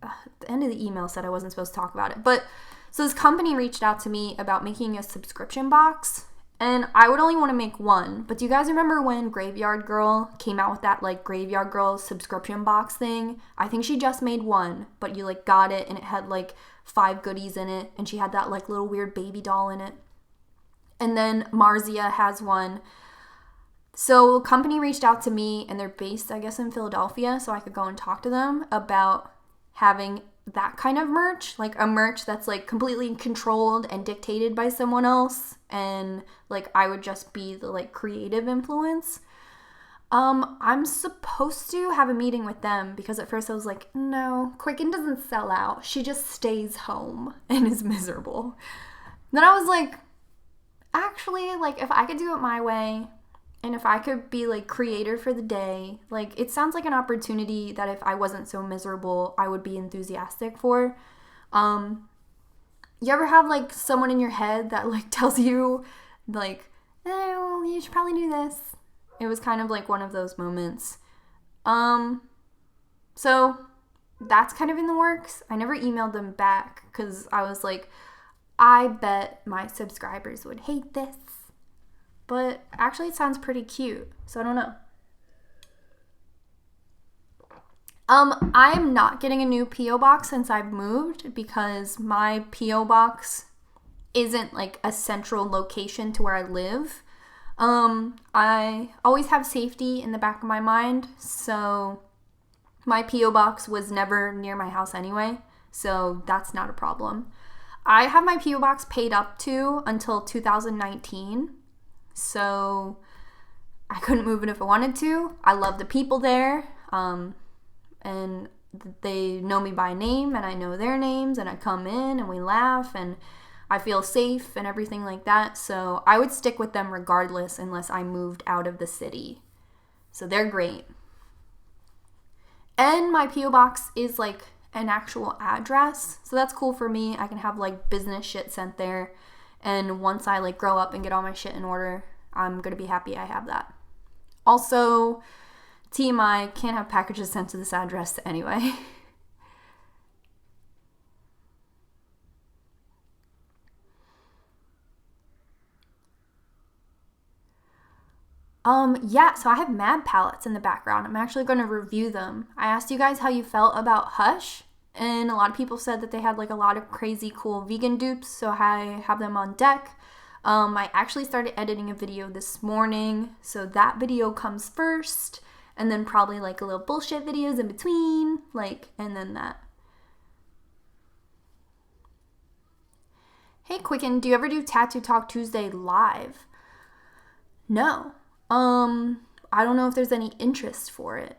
the end of the email said I wasn't supposed to talk about it, but so this company reached out to me about making a subscription box, and I would only want to make one. But do you guys remember when Graveyard Girl came out with that like Graveyard Girl subscription box thing? I think she just made one, but you like got it and it had like 5 goodies in it, and she had that like little weird baby doll in it. And then Marzia has one. So a company reached out to me, and they're based, I guess, in Philadelphia, so I could go and talk to them about having that kind of merch, like a merch that's like completely controlled and dictated by someone else, and like I would just be the like creative influence. I'm supposed to have a meeting with them because at first I was like, no, Quicken doesn't sell out. She just stays home and is miserable. Then I was like, actually, like if I could do it my way, and if I could be like creator for the day, like it sounds like an opportunity that if I wasn't so miserable, I would be enthusiastic for. You ever have like someone in your head that like tells you like, oh, well, you should probably do this? It was kind of like one of those moments. So that's kind of in the works. I never emailed them back because I was like, I bet my subscribers would hate this. But actually it sounds pretty cute, so I don't know. I'm not getting a new P.O. box since I've moved because my P.O. box isn't like a central location to where I live. I always have safety in the back of my mind, so my P.O. box was never near my house anyway, so that's not a problem. I have my P.O. box paid up to until 2019. So I couldn't move it if I wanted to. I love the people there, and they know me by name, and I know their names, and I come in and we laugh, and I feel safe and everything like that. So I would stick with them regardless unless I moved out of the city. So they're great. And my P.O. box is like an actual address, so that's cool for me. I can have like business shit sent there. And once I like grow up and get all my shit in order, I'm going to be happy I have that. Also, TMI, can't have packages sent to this address anyway. Yeah, so I have mad palettes in the background. I'm actually going to review them. I asked you guys how you felt about Hush, and a lot of people said that they had like a lot of crazy cool vegan dupes, so I have them on deck. I actually started editing a video this morning, so that video comes first, and then probably like a little bullshit videos in between, like, and then that. Hey Quicken, do you ever do Tattoo Talk Tuesday live? No. I don't know if there's any interest for it.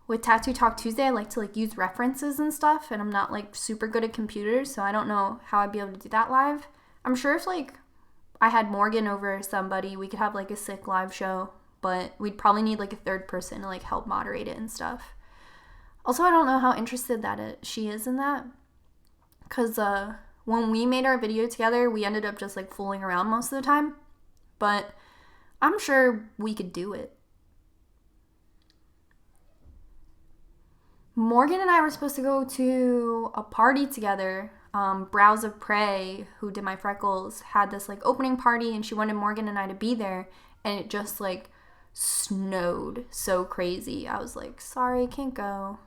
With Tattoo Talk Tuesday, I like to like use references and stuff, and I'm not like super good at computers, so I don't know how I'd be able to do that live. I'm sure if like I had Morgan over or somebody, we could have like a sick live show, but we'd probably need like a third person to like help moderate it and stuff. Also, I don't know how interested she is in that, because when we made our video together, we ended up just like fooling around most of the time, but I'm sure we could do it. Morgan and I were supposed to go to a party together. Brows of Prey, who did my freckles, had this like opening party, and she wanted Morgan and I to be there, and it just like snowed so crazy. I was like, sorry, can't go.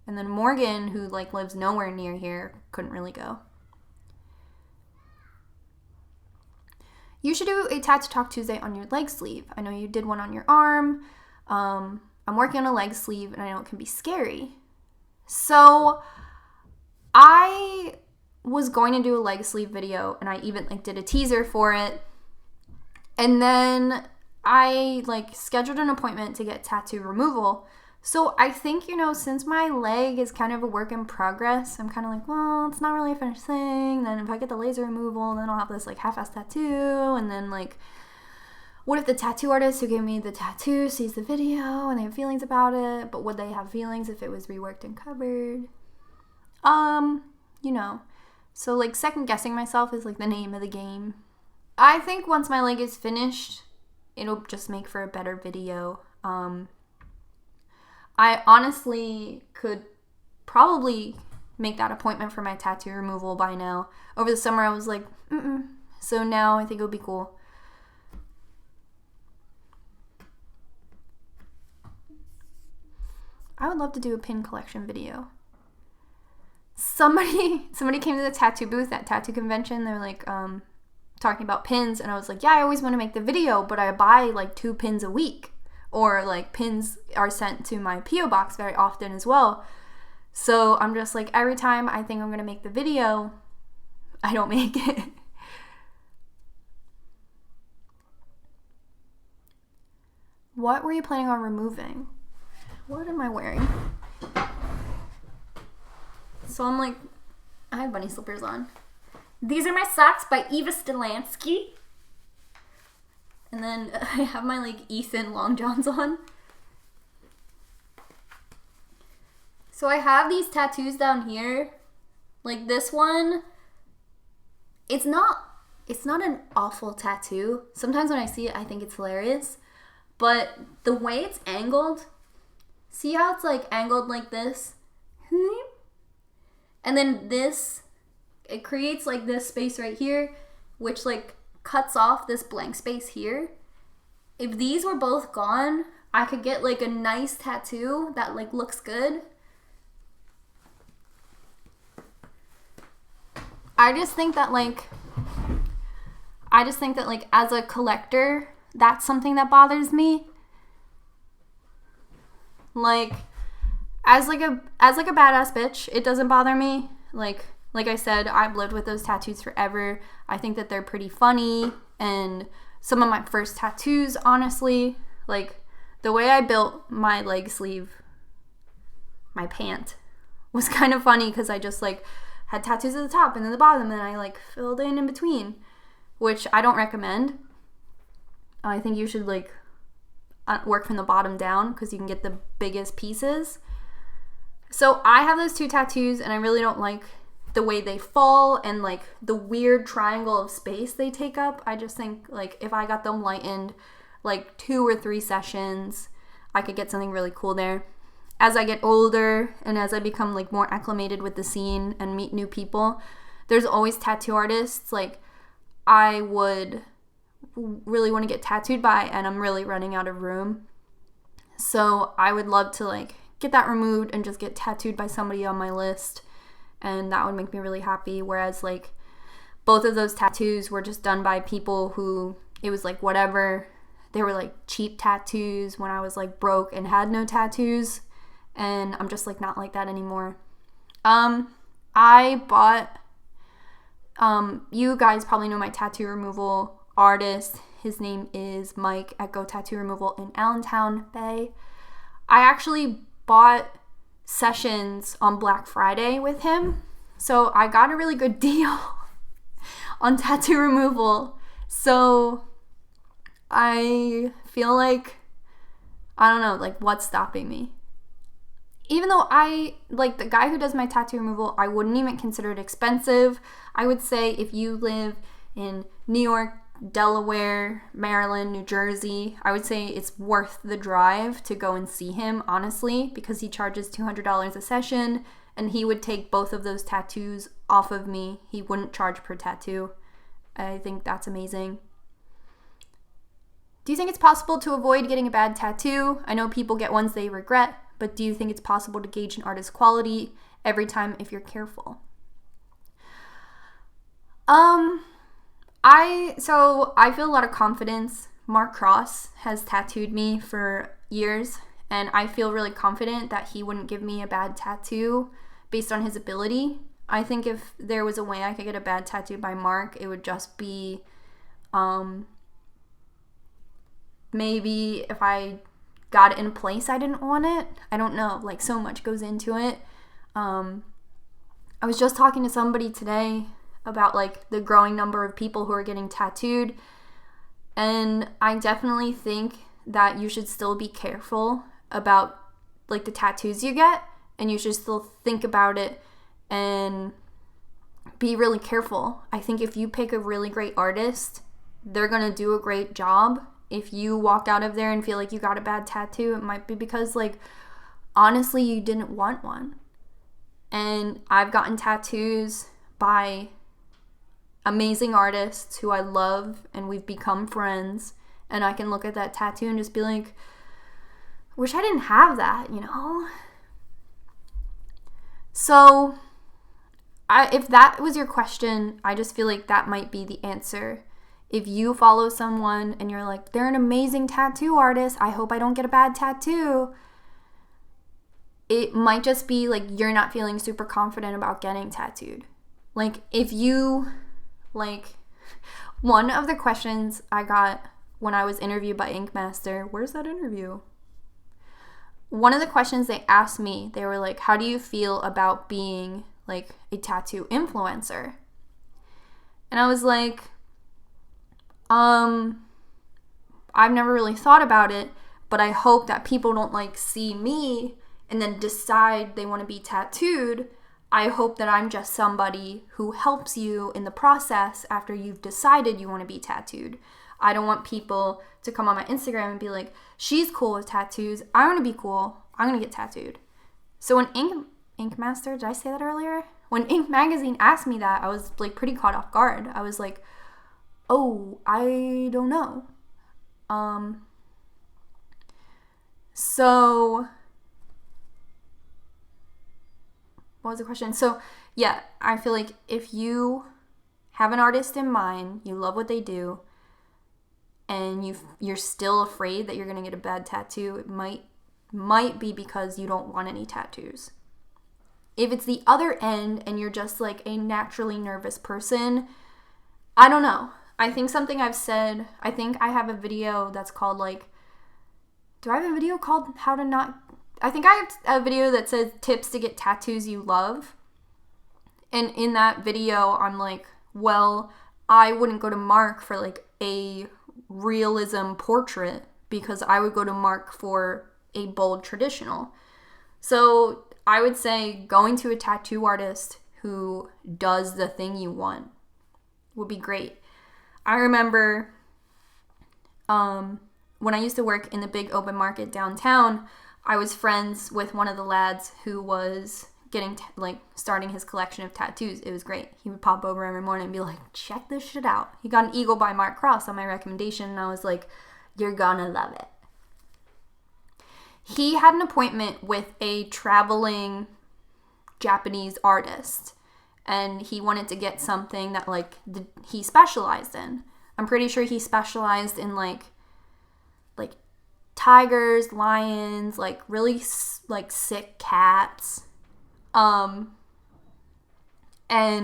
And then Morgan, who like lives nowhere near here, couldn't really go. You should do a Tattoo Talk Tuesday on your leg sleeve. I know you did one on your arm. I'm working on a leg sleeve, and I know it can be scary. So I was going to do a leg sleeve video, and I even like did a teaser for it. And then I like scheduled an appointment to get tattoo removal. So I think, since my leg is kind of a work in progress, I'm kind of like, well, it's not really a finished thing. Then if I get the laser removal, then I'll have this like half-assed tattoo. And then like, what if the tattoo artist who gave me the tattoo sees the video and they have feelings about it? But would they have feelings if it was reworked and covered? So like second guessing myself is like the name of the game. I think once my leg is finished, it'll just make for a better video. I honestly could probably make that appointment for my tattoo removal by now. Over the summer, I was like, So now I think it would be cool. I would love to do a pin collection video. Somebody came to the tattoo booth at tattoo convention. They're like talking about pins, and I was like, yeah, I always want to make the video, but I buy like 2 pins a week, or like pins are sent to my P.O. box very often as well. So I'm just like, every time I think I'm gonna make the video, I don't make it. What were you planning on removing? What am I wearing? So I'm like, I have bunny slippers on. These are my socks by Eva Stelansky. And then I have my like Ethan long johns on. So I have these tattoos down here. Like this one, it's not an awful tattoo. Sometimes when I see it, I think it's hilarious. But the way it's angled, see how it's like angled like this? And then this, it creates like this space right here, which like cuts off this blank space here. If these were both gone, I could get like a nice tattoo that like looks good. I just think that like as a collector, that's something that bothers me. Like as like a badass bitch, it doesn't bother me. Like I said, I've lived with those tattoos forever. I think that they're pretty funny, and some of my first tattoos, honestly, like the way I built my leg sleeve, my pant, was kind of funny because I just like had tattoos at the top and then the bottom, and I like filled in between, which I don't recommend. I think you should like work from the bottom down because you can get the biggest pieces. So I have those 2 tattoos, and I really don't like the way they fall and like the weird triangle of space they take up. I just think like if I got them lightened like 2 or 3 sessions, I could get something really cool there. As I get older and as I become like more acclimated with the scene and meet new people, there's always tattoo artists like I would really want to get tattooed by, and I'm really running out of room. So I would love to like get that removed and just get tattooed by somebody on my list, and that would make me really happy. Whereas like both of those tattoos were just done by people who it was like whatever. They were like cheap tattoos when I was like broke and had no tattoos, and I'm just like not like that anymore. I bought you guys probably know my tattoo removal artist. His name is Mike at Go Tattoo Removal in Allentown Bay. I actually bought sessions on Black Friday with him, so I got a really good deal on tattoo removal. So I feel like, I don't know, like, what's stopping me? Even though the guy who does my tattoo removal, I wouldn't even consider it expensive. I would say if you live in New York, Delaware, Maryland, New Jersey, I would say it's worth the drive to go and see him, honestly, because he charges $200 a session, and he would take both of those tattoos off of me. He wouldn't charge per tattoo. I think that's amazing. Do you think it's possible to avoid getting a bad tattoo? I know people get ones they regret, but do you think it's possible to gauge an artist's quality every time if you're careful? I feel a lot of confidence. Mark Cross has tattooed me for years, and I feel really confident that he wouldn't give me a bad tattoo based on his ability. I think if there was a way I could get a bad tattoo by Mark, it would just be maybe if I got it in a place I didn't want it. I don't know, like, so much goes into it. I was just talking to somebody today about, like, the growing number of people who are getting tattooed, and I definitely think that you should still be careful about, like, the tattoos you get, and you should still think about it and be really careful. I think if you pick a really great artist, they're gonna do a great job. If you walk out of there and feel like you got a bad tattoo, it might be because, like, honestly, you didn't want one. And I've gotten tattoos by amazing artists who I love, and we've become friends, and I can look at that tattoo and just be like, wish I didn't have that, you know? So, if that was your question, I just feel like that might be the answer. If you follow someone and you're like, they're an amazing tattoo artist, I hope I don't get a bad tattoo, it might just be like you're not feeling super confident about getting tattooed. Like, if you, like, one of the questions I got when I was interviewed by Ink Master, where's that interview? One of the questions they asked me, they were like, how do you feel about being, like, a tattoo influencer? And I was like, I've never really thought about it, but I hope that people don't, like, see me and then decide they want to be tattooed. I hope that I'm just somebody who helps you in the process after you've decided you want to be tattooed. I don't want people to come on my Instagram and be like, she's cool with tattoos, I want to be cool, I'm going to get tattooed. So when Ink Master, did I say that earlier? When Ink Magazine asked me that, I was, like, pretty caught off guard. I was like, oh, I don't know. So, what was the question? So, yeah, I feel like if you have an artist in mind, you love what they do, and you're still afraid that you're going to get a bad tattoo, it might be because you don't want any tattoos. If it's the other end and you're just, like, a naturally nervous person, I don't know. I think something I've said, I think I have a video that's called, like, do I have a video called how to not, I think I have a video that says tips to get tattoos you love. And in that video, I'm like, well, I wouldn't go to Mark for, like, a realism portrait because I would go to Mark for a bold traditional. So I would say going to a tattoo artist who does the thing you want would be great. I remember when I used to work in the big open market downtown, I was friends with one of the lads who was getting, starting his collection of tattoos. It was great. He would pop over every morning and be like, check this shit out. He got an eagle by Mark Cross on my recommendation, and I was like, you're gonna love it. He had an appointment with a traveling Japanese artist, and he wanted to get something that, like, he specialized in. I'm pretty sure he specialized in, like tigers, lions, like, really, like, sick cats. And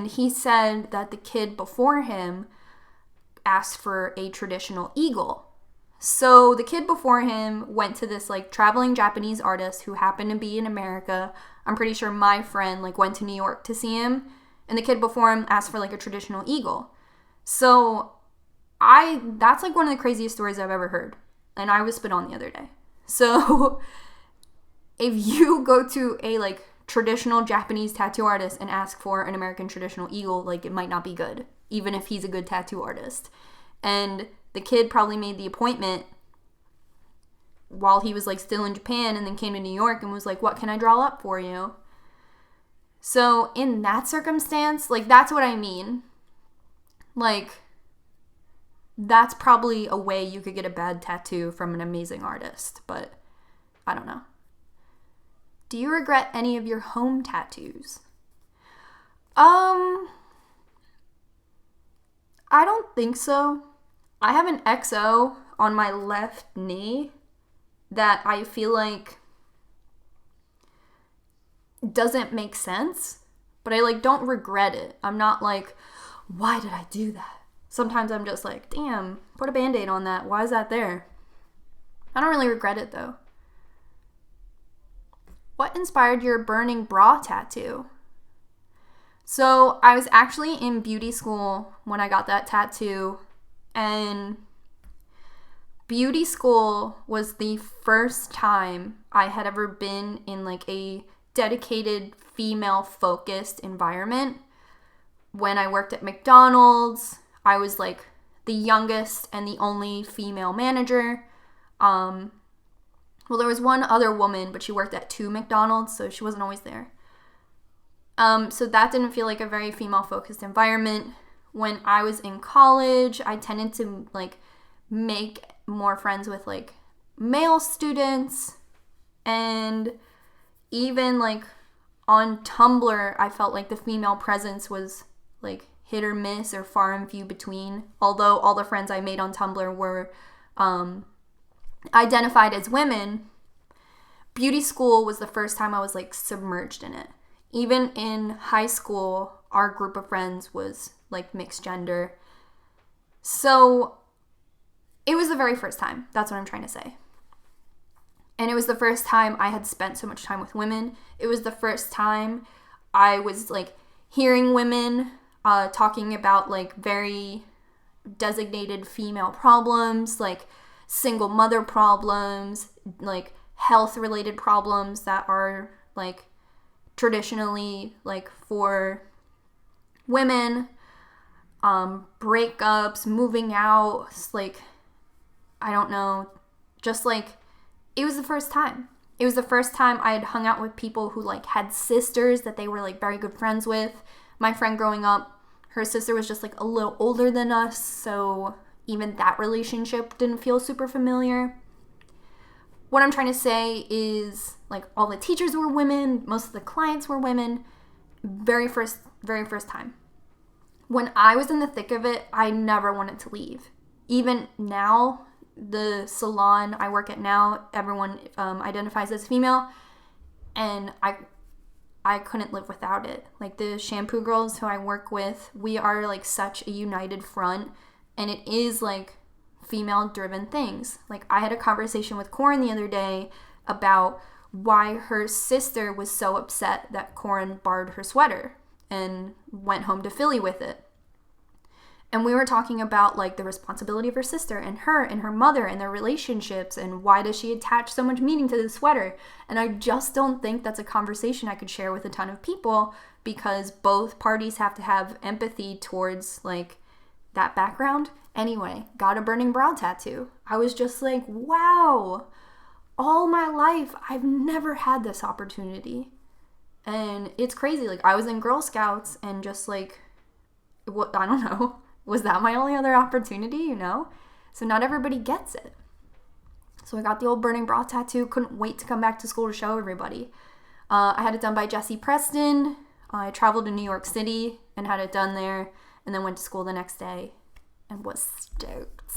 he said that the kid before him asked for a traditional eagle. So the kid before him went to this, like, traveling Japanese artist who happened to be in America. I'm pretty sure my friend, like, went to New York to see him. And the kid before him asked for, like, a traditional eagle. So that's like one of the craziest stories I've ever heard. And I was spit on the other day. So if you go to a like traditional Japanese tattoo artist and ask for an American traditional eagle, like it might not be good, even if he's a good tattoo artist. And the kid probably made the appointment while he was like still in Japan and then came to New York and was like, what can I draw up for you? So in that circumstance, like that's what I mean. Like that's probably a way you could get a bad tattoo from an amazing artist, but I don't know. Do you regret any of your home tattoos? I don't think so. I have an XO on my left knee that I feel like doesn't make sense, but I like don't regret it. I'm not like, why did I do that? Sometimes I'm just like, damn, put a Band-Aid on that. Why is that there? I don't really regret it though. What inspired your burning bra tattoo? So I was actually in beauty school when I got that tattoo, and beauty school was the first time I had ever been in like a dedicated female focused environment. When I worked at McDonald's, I was like the youngest and the only female manager. Well, there was one other woman, but she worked at 2 McDonald's, so she wasn't always there. So that didn't feel like a very female-focused environment. When I was in college, I tended to like make more friends with like male students, and even like on Tumblr, I felt like the female presence was like hit or miss or far and few between. Although all the friends I made on Tumblr were identified as women, beauty school was the first time I was like submerged in it. Even in high school, our group of friends was like mixed gender. So it was the very first time. That's what I'm trying to say. And it was the first time I had spent so much time with women. It was the first time I was like hearing women talking about like very designated female problems, like single mother problems, like health related problems that are like traditionally like for women, breakups, moving out, like I don't know, just like it was the first time. It was the first time I had hung out with people who like had sisters that they were like very good friends with. My friend growing up, her sister was just like a little older than us, so even that relationship didn't feel super familiar. What I'm trying to say is like all the teachers were women, most of the clients were women. Very first time. When I was in the thick of it, I never wanted to leave. Even now, the salon I work at now, everyone identifies as female, and I couldn't live without it. Like the shampoo girls who I work with, we are like such a united front, and it is like female driven things. Like I had a conversation with Corin the other day about why her sister was so upset that Corin borrowed her sweater and went home to Philly with it. And we were talking about like the responsibility of her sister and her mother and their relationships, and why does she attach so much meaning to the sweater. And I just don't think that's a conversation I could share with a ton of people, because both parties have to have empathy towards like that background. Anyway, got a burning brow tattoo. I was just like, wow, all my life I've never had this opportunity. And it's crazy. Like I was in Girl Scouts and just like, what, I don't know. Was that my only other opportunity, you know? So not everybody gets it. So I got the old burning bra tattoo. Couldn't wait to come back to school to show everybody. I had it done by Jessie Preston. I traveled to New York City and had it done there, and then went to school the next day and was stoked.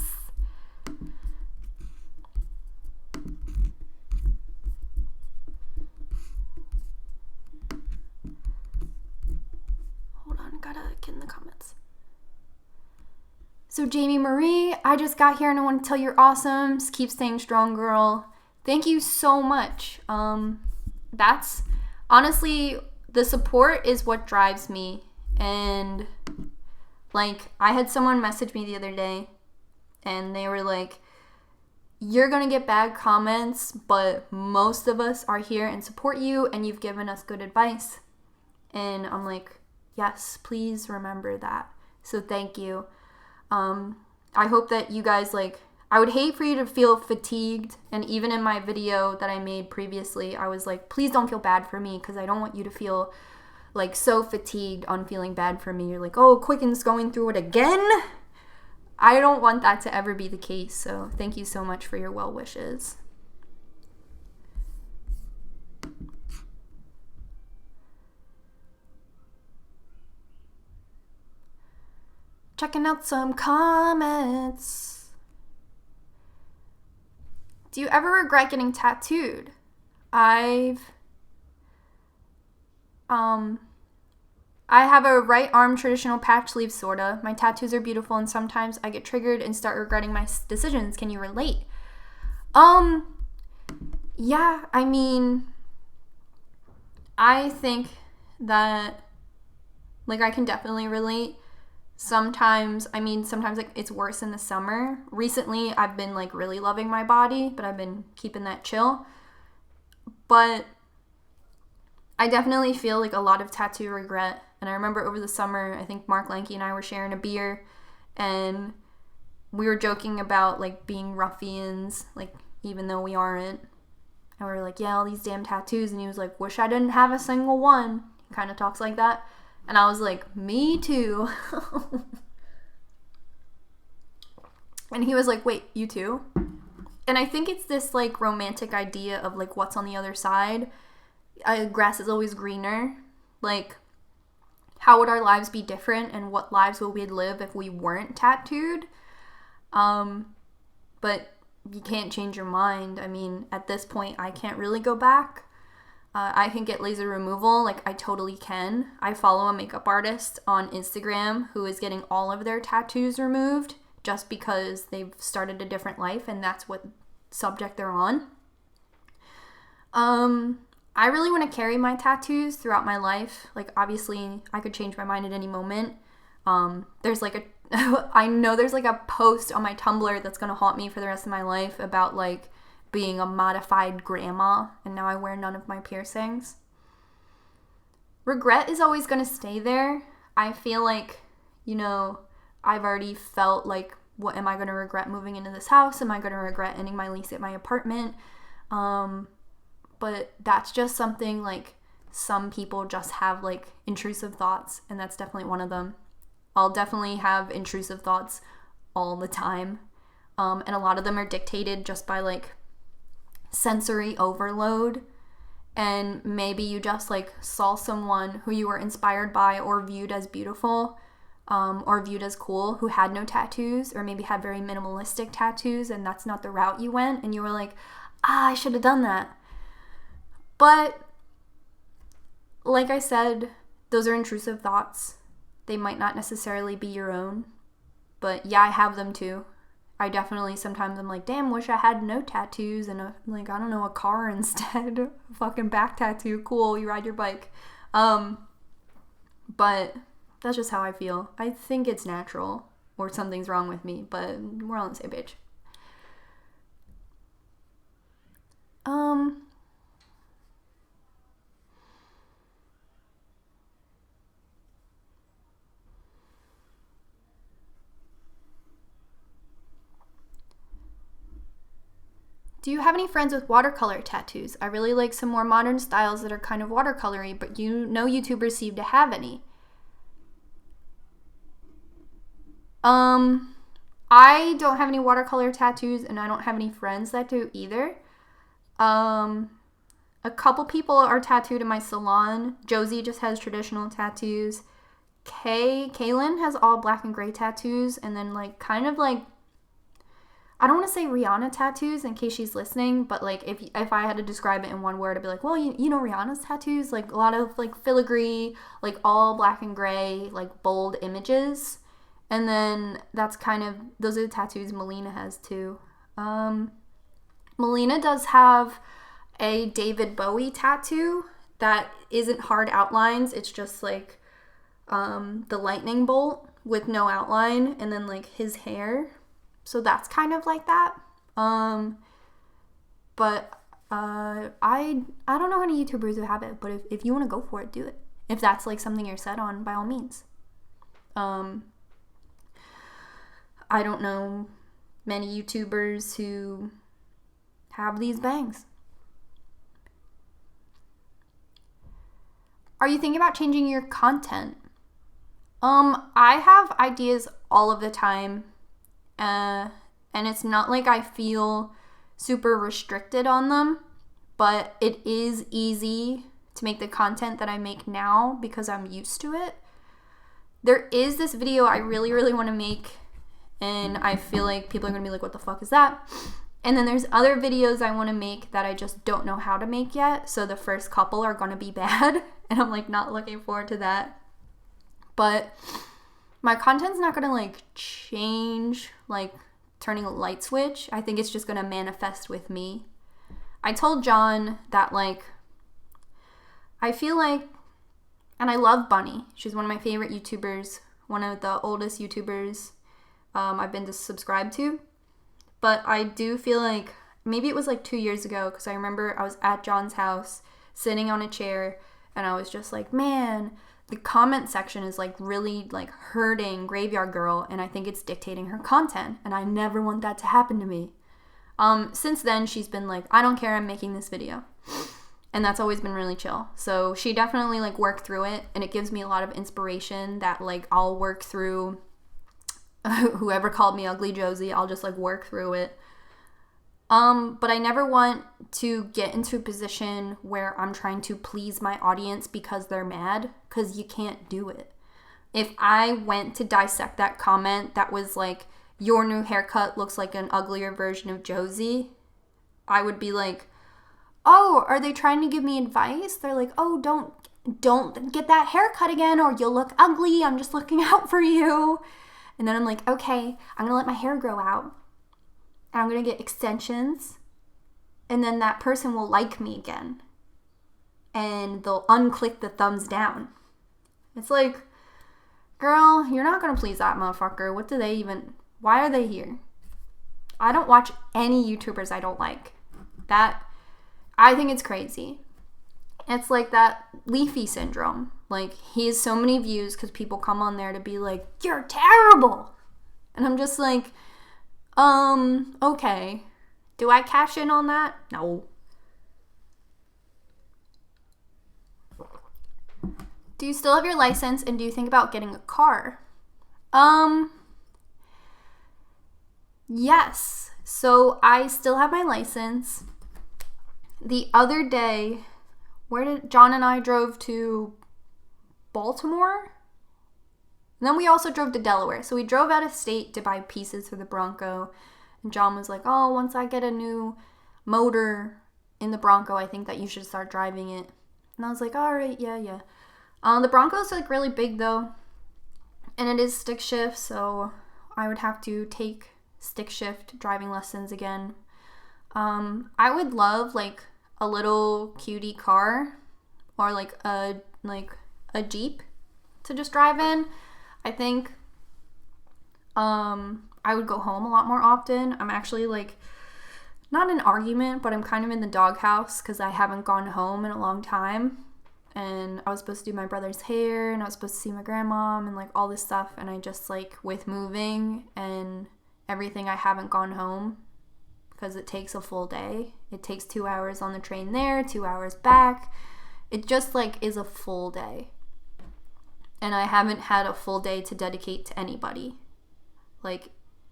Hold on, gotta get in the comments. So Jamie Marie, I just got here and I want to tell you you're awesome. Just keep staying strong, girl. Thank you so much. That's honestly, the support is what drives me. And Like, I had someone message me the other day, and they were like, you're gonna get bad comments, but most of us are here and support you, and you've given us good advice. And I'm like, yes, please remember that. So thank you. I hope that you guys, like, I would hate for you to feel fatigued. And even in my video that I made previously, I was like, please don't feel bad for me, because I don't want you to feel like so fatigued on feeling bad for me. You're like, oh, Quicken's going through it again. I don't want that to ever be the case. So thank you so much for your well wishes. Checking out some comments. Do you ever regret getting tattooed? I have a right arm traditional patch sleeve, sorta. My tattoos are beautiful, and sometimes I get triggered and start regretting my decisions. Can you relate? Yeah, I mean, I think that, like, I can definitely relate. Sometimes like it's worse in the summer. Recently, I've been like really loving my body, but I've been keeping that chill. But I definitely feel like a lot of tattoo regret. And I remember over the summer, I think Mark Lanke and I were sharing a beer, and we were joking about like being ruffians, like even though we aren't. And we were like, yeah, all these damn tattoos. And he was like, wish I didn't have a single one. He kind of talks like that. And I was like, me too. And he was like, wait, you too? And I think it's this like romantic idea of like what's on the other side. Grass is always greener. Like, how would our lives be different, and what lives would we live if we weren't tattooed? But you can't change your mind. I mean, at this point, I can't really go back. I can get laser removal, like I totally can. I follow a makeup artist on Instagram who is getting all of their tattoos removed just because they've started a different life and that's what subject they're on. I really want to carry my tattoos throughout my life. Like, obviously, I could change my mind at any moment. There's like I know there's like a post on my Tumblr that's going to haunt me for the rest of my life about like being a modified grandma, and now I wear none of my piercings. Regret is always going to stay there. I feel like, you know, I've already felt like, what am I going to regret moving into this house? Am I going to regret ending my lease at my apartment? But that's just something like some people just have like intrusive thoughts, and that's definitely one of them. I'll definitely have intrusive thoughts all the time. And a lot of them are dictated just by like sensory overload, and maybe you just like saw someone who you were inspired by or viewed as beautiful, or viewed as cool, who had no tattoos, or maybe had very minimalistic tattoos, and that's not the route you went, and you were like, I should have done that. But like I said, those are intrusive thoughts. They might not necessarily be your own, but yeah, I have them too. I definitely, sometimes I'm like, damn, wish I had no tattoos and a car instead. Fucking back tattoo, cool, you ride your bike. But that's just how I feel. I think it's natural, or something's wrong with me, but we're on the same page. Do you have any friends with watercolor tattoos? I really like some more modern styles that are kind of watercolory, but you know YouTubers seem to have any. I don't have any watercolor tattoos, and I don't have any friends that do either. A couple people are tattooed in my salon. Josie just has traditional tattoos. Kaylin has all black and gray tattoos, and then like kind of like, I don't want to say Rihanna tattoos in case she's listening, but like if I had to describe it in one word, I'd be like, well, you know Rihanna's tattoos, like a lot of like filigree, like all black and gray, like bold images. And then that's kind of, those are the tattoos Melina has too. Melina does have a David Bowie tattoo that isn't hard outlines. It's just like the lightning bolt with no outline, and then like his hair. So that's kind of like that. But I don't know any YouTubers who have it, but if you want to go for it, do it. If that's like something you're set on, by all means. I don't know many YouTubers who have these bangs. Are you thinking about changing your content? I have ideas all of the time, and it's not like I feel super restricted on them, but it is easy to make the content that I make now because I'm used to it. There is this video I really, really want to make, and I feel like people are going to be like, what the fuck is that? And then there's other videos I want to make that I just don't know how to make yet, so the first couple are going to be bad, and I'm like not looking forward to that. But my content's not going to like change, like turning a light switch. I think it's just going to manifest with me. I told John that like, I feel like, and I love Bunny. She's one of my favorite YouTubers, one of the oldest YouTubers I've been subscribed to. But I do feel like, maybe it was like 2 years ago, because I remember I was at John's house, sitting on a chair, and I was just like, man, the comment section is like really like hurting Graveyard Girl, and I think it's dictating her content, and I never want that to happen to me. Since then, she's been like, I don't care, I'm making this video. And that's always been really chill. So she definitely like worked through it, and it gives me a lot of inspiration that like I'll work through whoever called me Ugly Josie. I'll just like work through it. But I never want to get into a position where I'm trying to please my audience because they're mad, because you can't do it. If I went to dissect that comment that was like, your new haircut looks like an uglier version of Josie, I would be like, oh, are they trying to give me advice? They're like, oh, don't get that haircut again or you'll look ugly. I'm just looking out for you. And then I'm like, okay, I'm going to let my hair grow out. And I'm going to get extensions, and then that person will like me again, and they'll unclick the thumbs down. It's like, girl, you're not going to please that motherfucker. Why are they here? I don't watch any YouTubers I don't like. I think it's crazy. It's like that Leafy syndrome. Like, he has so many views because people come on there to be like, you're terrible. And I'm just like, okay. Do I cash in on that? No. Do you still have your license, and do you think about getting a car? Yes. So I still have my license. The other day, John and I drove to Baltimore? And then we also drove to Delaware. So we drove out of state to buy pieces for the Bronco. And John was like, oh, once I get a new motor in the Bronco, I think that you should start driving it. And I was like, all right, yeah. The Bronco's like really big though. And it is stick shift, so I would have to take stick shift driving lessons again. I would love like a little cutie car or like a Jeep to just drive in. I think I would go home a lot more often. I'm actually like, not an argument, but I'm kind of in the doghouse because I haven't gone home in a long time. And I was supposed to do my brother's hair, and I was supposed to see my grandmom and like all this stuff. And I just like, with moving and everything, I haven't gone home because it takes a full day. It takes 2 hours on the train there, 2 hours back. It just like is a full day. And I haven't had a full day to dedicate to anybody. Like,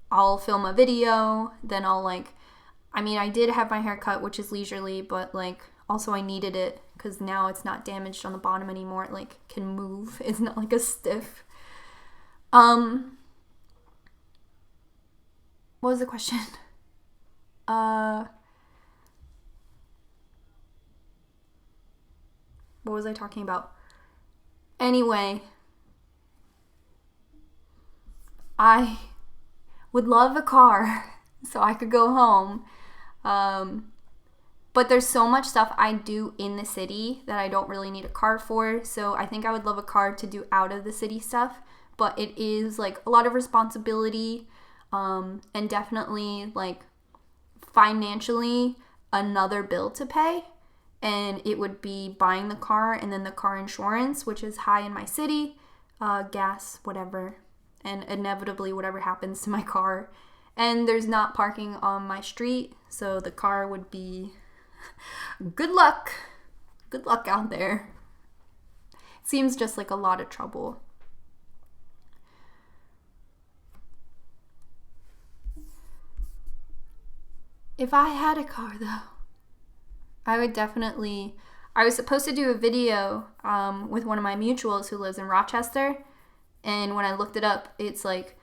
I'll film a video, then I did have my hair cut, which is leisurely, but like, also I needed it because now it's not damaged on the bottom anymore. It like can move. It's not like a stiff. What was the question? What was I talking about? Anyway, I would love a car so I could go home. But there's so much stuff I do in the city that I don't really need a car for. So I think I would love a car to do out of the city stuff. but it is like a lot of responsibility, and definitely like financially another bill to pay. And it would be buying the car and then the car insurance, which is high in my city, gas, whatever, and inevitably whatever happens to my car. And there's not parking on my street, so the car would be good luck. Good luck out there. It seems just like a lot of trouble. If I had a car, though, I would definitely... I was supposed to do a video with one of my mutuals who lives in Rochester, and when I looked it up, it's like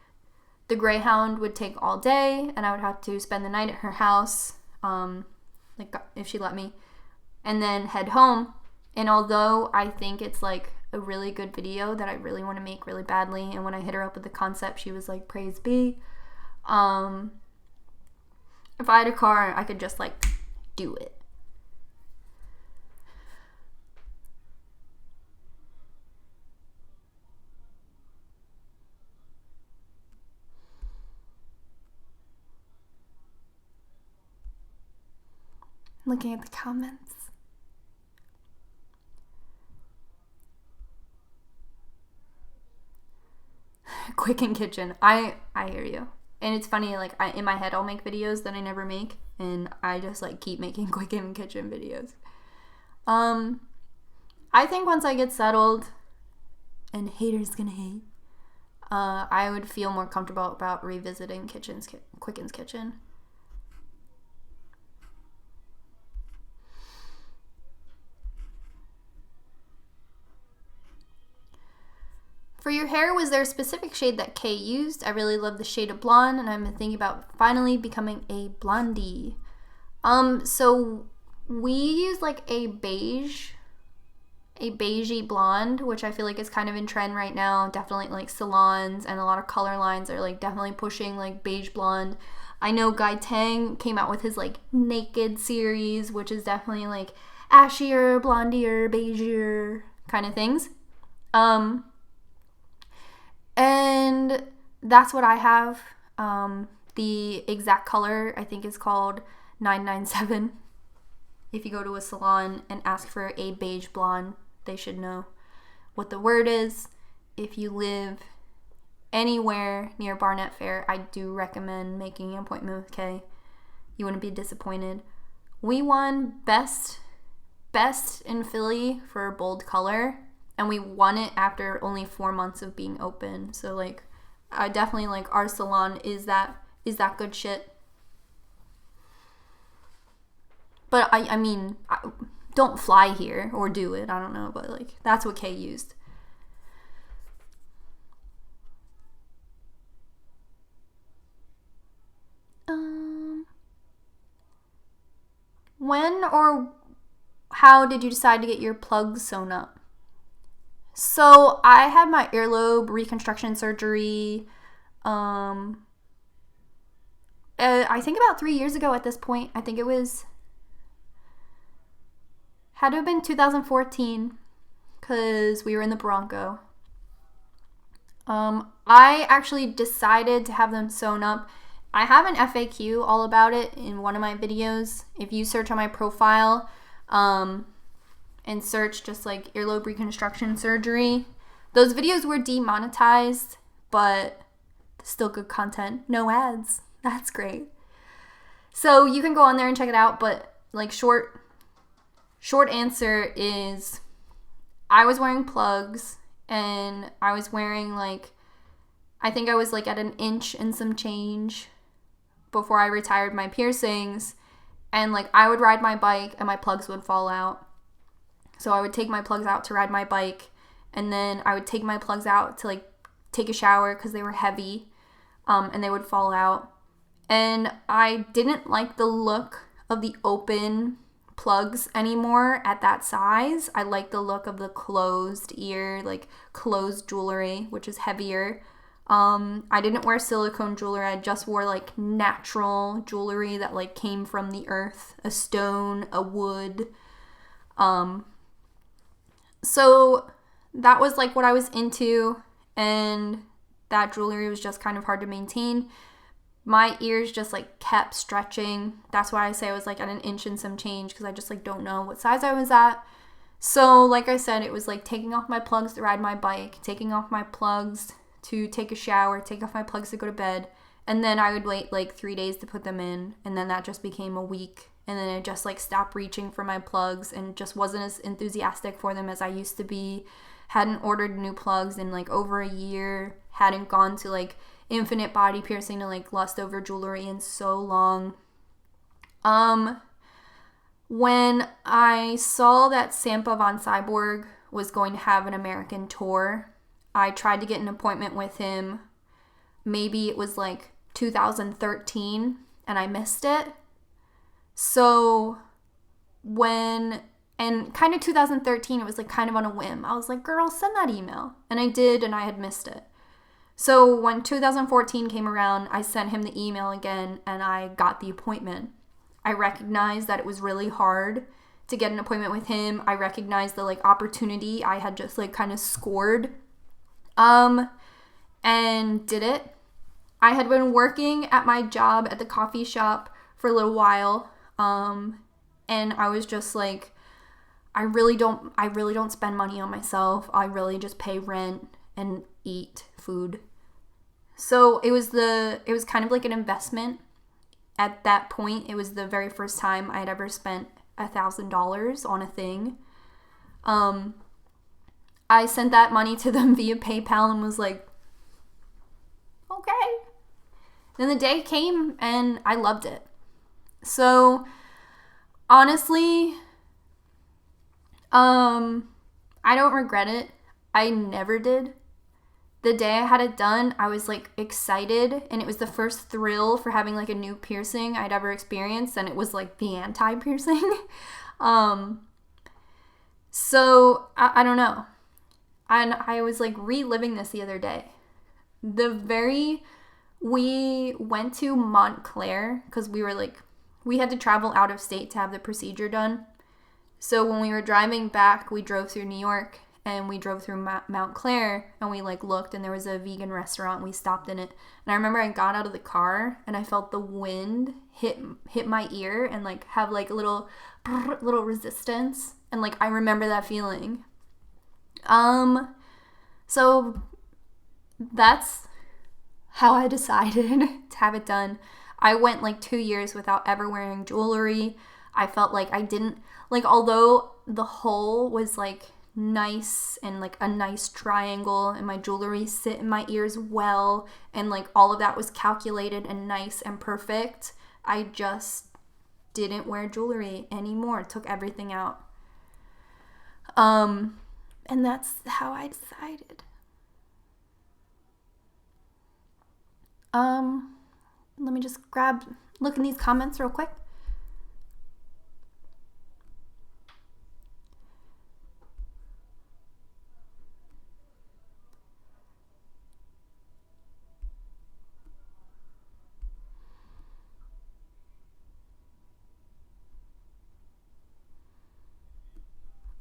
the Greyhound would take all day, and I would have to spend the night at her house, like if she let me, and then head home. And although I think it's like a really good video that I really want to make really badly, and when I hit her up with the concept, she was like, praise be. If I had a car, I could just like do it. Looking at the comments. Quick in kitchen. I hear you. And it's funny, like, in my head, I'll make videos that I never make, and I just, like, keep making quick in kitchen videos. I think once I get settled, and haters gonna hate, I would feel more comfortable about revisiting Quicken's Kitchen. For your hair, was there a specific shade that Kay used? I really love the shade of blonde, and I'm thinking about finally becoming a blondie. So we use like a beigey blonde, which I feel like is kind of in trend right now. Definitely like salons and a lot of color lines are like definitely pushing like beige blonde. I know Guy Tang came out with his like Naked series, which is definitely like ashier, blondier, beigier kind of things. And that's what I have. The exact color, I think, is called 997. If you go to a salon and ask for a beige blonde, they should know what the word is. If you live anywhere near Barnett Fair, I do recommend making an appointment with Kay. You wouldn't be disappointed. We won best in Philly for bold color. And we won it after only 4 months of being open. So, like, I definitely, like, our salon is that good shit. But, I mean, don't fly here or do it. I don't know. But, like, that's what Kay used. When or how did you decide to get your plugs sewn up? So I had my earlobe reconstruction surgery, I think about 3 years ago at this point. I think it had to have been 2014 because we were in the Bronco. I actually decided to have them sewn up. I have an FAQ all about it in one of my videos. If you search on my profile, and search just like earlobe reconstruction surgery. Those videos were demonetized, but still good content. No ads. That's great. So you can go on there and check it out, but like short answer is I was wearing plugs, and I was wearing like, I think I was like at 1 inch and some change before I retired my piercings, and like I would ride my bike and my plugs would fall out. So I would take my plugs out to ride my bike, and then I would take my plugs out to like take a shower because they were heavy, and they would fall out. And I didn't like the look of the open plugs anymore at that size. I like the look of the closed ear, like closed jewelry, which is heavier. I didn't wear silicone jewelry. I just wore like natural jewelry that like came from the earth, a stone, a wood. So that was like what I was into. and that jewelry was just kind of hard to maintain. My ears just like kept stretching. That's why I say I was like at an inch and some change, because I just like don't know what size I was at. So like I said, it was like taking off my plugs to ride my bike, taking off my plugs to take a shower, take off my plugs to go to bed, and then I would wait like 3 days to put them in, and then that just became a week, and then I just like stopped reaching for my plugs and just wasn't as enthusiastic for them as I used to be. Hadn't ordered new plugs in like over a year, hadn't gone to like infinite body piercing to like lust over jewelry in so long. When I saw that Sampa von Cyborg was going to have an American tour, I tried to get an appointment with him. Maybe it was like 2013, and I missed it. So and kind of 2013, it was like kind of on a whim. I was like, girl, send that email. And I did, and I had missed it. So when 2014 came around, I sent him the email again, and I got the appointment. I recognized that it was really hard to get an appointment with him. I recognized the like opportunity I had just like kind of scored, and did it. I had been working at my job at the coffee shop for a little while, and I was just like, I really don't spend money on myself. I really just pay rent and eat food. So it was kind of like an investment. At that point, it was the very first time I had ever spent $1,000 on a thing. I sent that money to them via PayPal and was like, okay. Then the day came and I loved it. So honestly, I don't regret it. I never did. The day I had it done, I was like excited, and it was the first thrill for having like a new piercing I'd ever experienced, and it was like the anti-piercing. So I don't know. And I was like reliving this the other day. We went to Montclair because we had to travel out of state to have the procedure done. So when we were driving back, we drove through New York, and we drove through Montclair, and we like looked, and there was a vegan restaurant. We stopped in it, and I remember I got out of the car, and I felt the wind hit my ear and like have like a little resistance, and like I remember that feeling. So that's how I decided to have it done. I went like 2 years without ever wearing jewelry. I felt like I didn't like, although the hole was like nice and like a nice triangle, and my jewelry sit in my ears well, and like all of that was calculated and nice and perfect, I just didn't wear jewelry anymore. Took everything out. And that's how I decided. Let me just look in these comments real quick.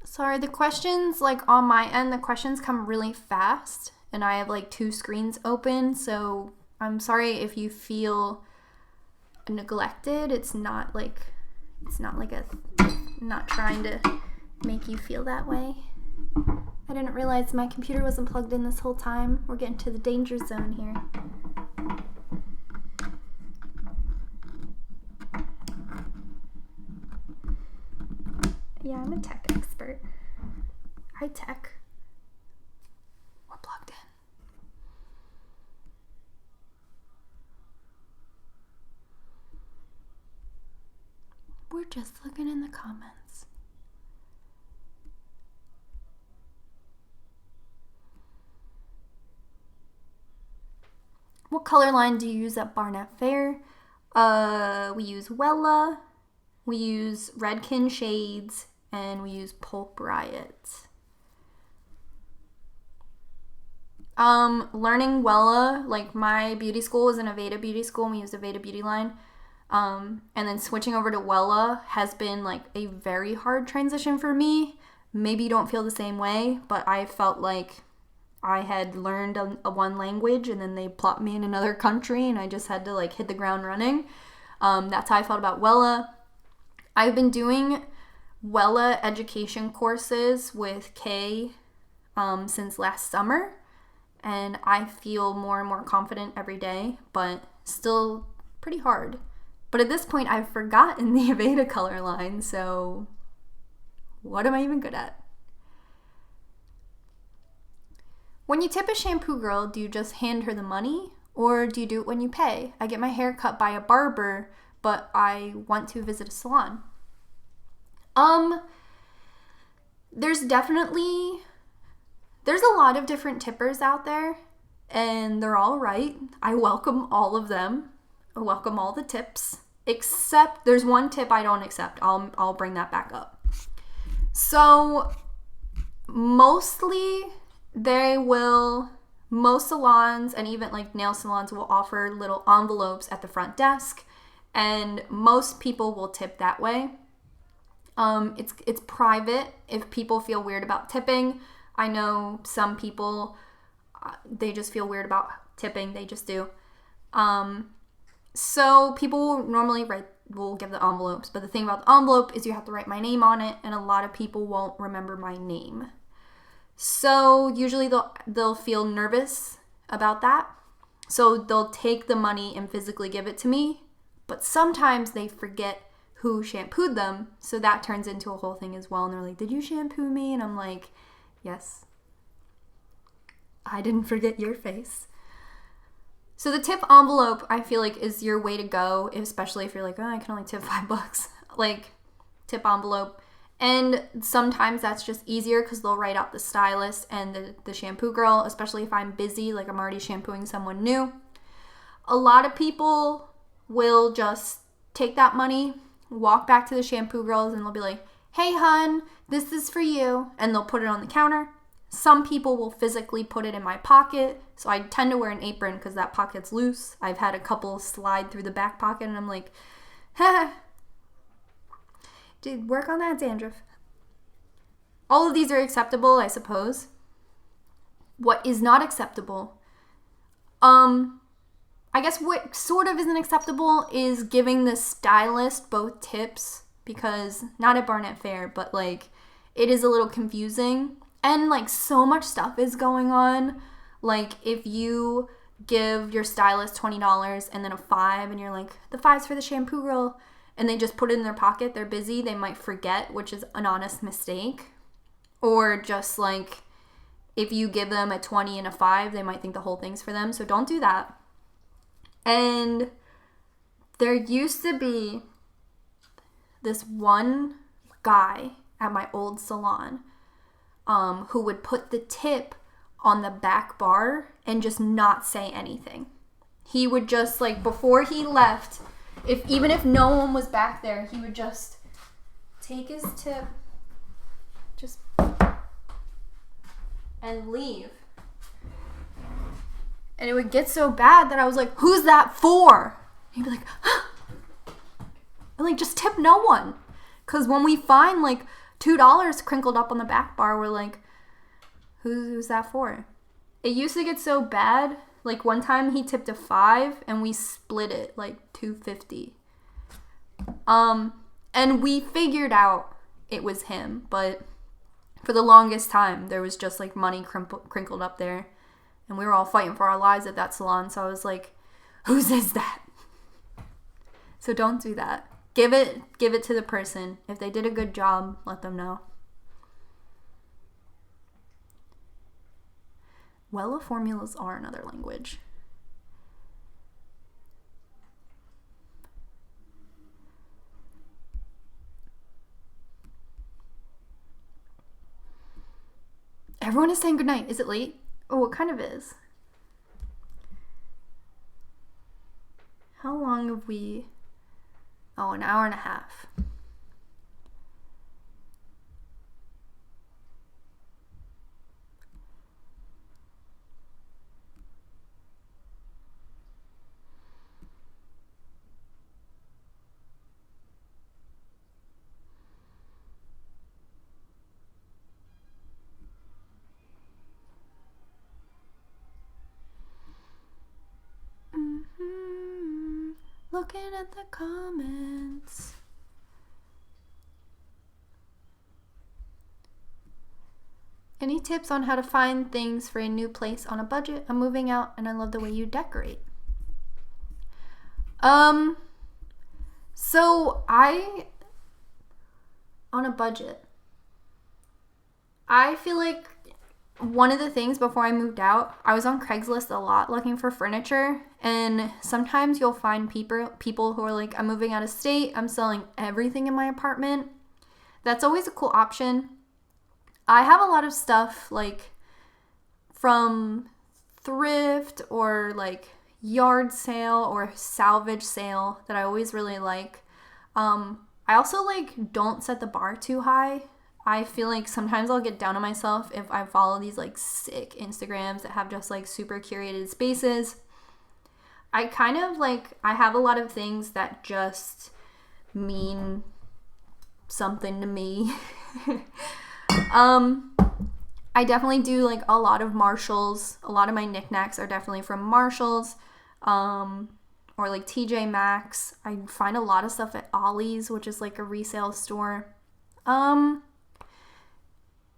Sorry, the questions, like on my end, the questions come really fast, and I have like 2 screens open, so I'm sorry if you feel neglected. It's not like not trying to make you feel that way. I didn't realize my computer wasn't plugged in this whole time. We're getting to the danger zone here. Yeah, I'm a tech expert. Hi, tech. We're plugged in. We're just looking in the comments. What color line do you use at Barnett Fair? We use Wella, we use Redken Shades, and we use Pulp Riot. Learning Wella, like my beauty school was an Aveda beauty school, and we used Aveda beauty line. And then switching over to Wella has been like a very hard transition for me. Maybe you don't feel the same way, but I felt like I had learned a one language and then they plopped me in another country and I just had to like hit the ground running. That's how I felt about Wella. I've been doing Wella education courses with Kay since last summer, and I feel more and more confident every day, but still pretty hard. But at this point, I've forgotten the Aveda color line, so what am I even good at? When you tip a shampoo girl, do you just hand her the money, or do you do it when you pay? I get my hair cut by a barber, but I want to visit a salon. There's a lot of different tippers out there, and they're all right. I welcome all of them. I welcome all the tips, except there's one tip I don't accept. I'll bring that back up. So mostly most salons and even like nail salons will offer little envelopes at the front desk, and most people will tip that way. It's private if people feel weird about tipping. I know some people, they just feel weird about tipping. They just do. So people normally will give the envelopes, but the thing about the envelope is you have to write my name on it, and a lot of people won't remember my name. So usually they'll feel nervous about that. So they'll take the money and physically give it to me, but sometimes they forget who shampooed them, so that turns into a whole thing as well, and they're like, did you shampoo me? And I'm like, yes, I didn't forget your face. So the tip envelope, I feel like, is your way to go, especially if you're like, oh, I can only tip $5. Like, tip envelope. And sometimes that's just easier because they'll write out the stylist and the shampoo girl, especially if I'm busy, like I'm already shampooing someone new. A lot of people will just take that money, walk back to the shampoo girls, and they'll be like, hey, hun, this is for you. And they'll put it on the counter. Some people will physically put it in my pocket. So I tend to wear an apron because that pocket's loose. I've had a couple slide through the back pocket, and I'm like, ha. Dude, work on that dandruff. All of these are acceptable, I suppose. What is not acceptable? I guess what sort of isn't acceptable is giving the stylist both tips, because not at Barnett Fair, but like it is a little confusing, and like so much stuff is going on. Like if you give your stylist $20 and then a $5 and you're like, the $5's for the shampoo girl, and they just put it in their pocket, they're busy, they might forget, which is an honest mistake. Or just like if you give them a 20 and a 5, they might think the whole thing's for them, so don't do that. And there used to be this one guy at my old salon who would put the tip on the back bar and just not say anything. He would just, like, before he left, even if no one was back there, he would just take his tip and leave. And it would get so bad that I was like, who's that for? And he'd be like, huh? And like, just tip no one. Because when we find like $2 crinkled up on the back bar, we're like, who's that for? It used to get so bad. Like one time he tipped a $5 and we split it like $2.50. And we figured out it was him, but for the longest time there was just like money crinkled up there. And we were all fighting for our lives at that salon. So I was like, whose is that? So don't do that. Give it to the person. If they did a good job, let them know. Wella formulas are another language. Everyone is saying goodnight. Is it late? Oh, it kind of is. How long have we... Oh, an hour and a half. Looking at the comments. Any tips on how to find things for a new place on a budget? I'm moving out and I love the way you decorate. So on a budget, I feel like one of the things before I moved out, I was on Craigslist a lot looking for furniture, and sometimes you'll find people who are like, I'm moving out of state, I'm selling everything in my apartment. That's always a cool option. I have a lot of stuff like from thrift or like yard sale or salvage sale that I always really like. I also like don't set the bar too high. I feel like sometimes I'll get down on myself if I follow these like sick Instagrams that have just like super curated spaces. I kind of like, I have a lot of things that just mean something to me. I definitely do like a lot of Marshalls. A lot of my knickknacks are definitely from Marshalls, or like TJ Maxx. I find a lot of stuff at Ollie's, which is like a resale store.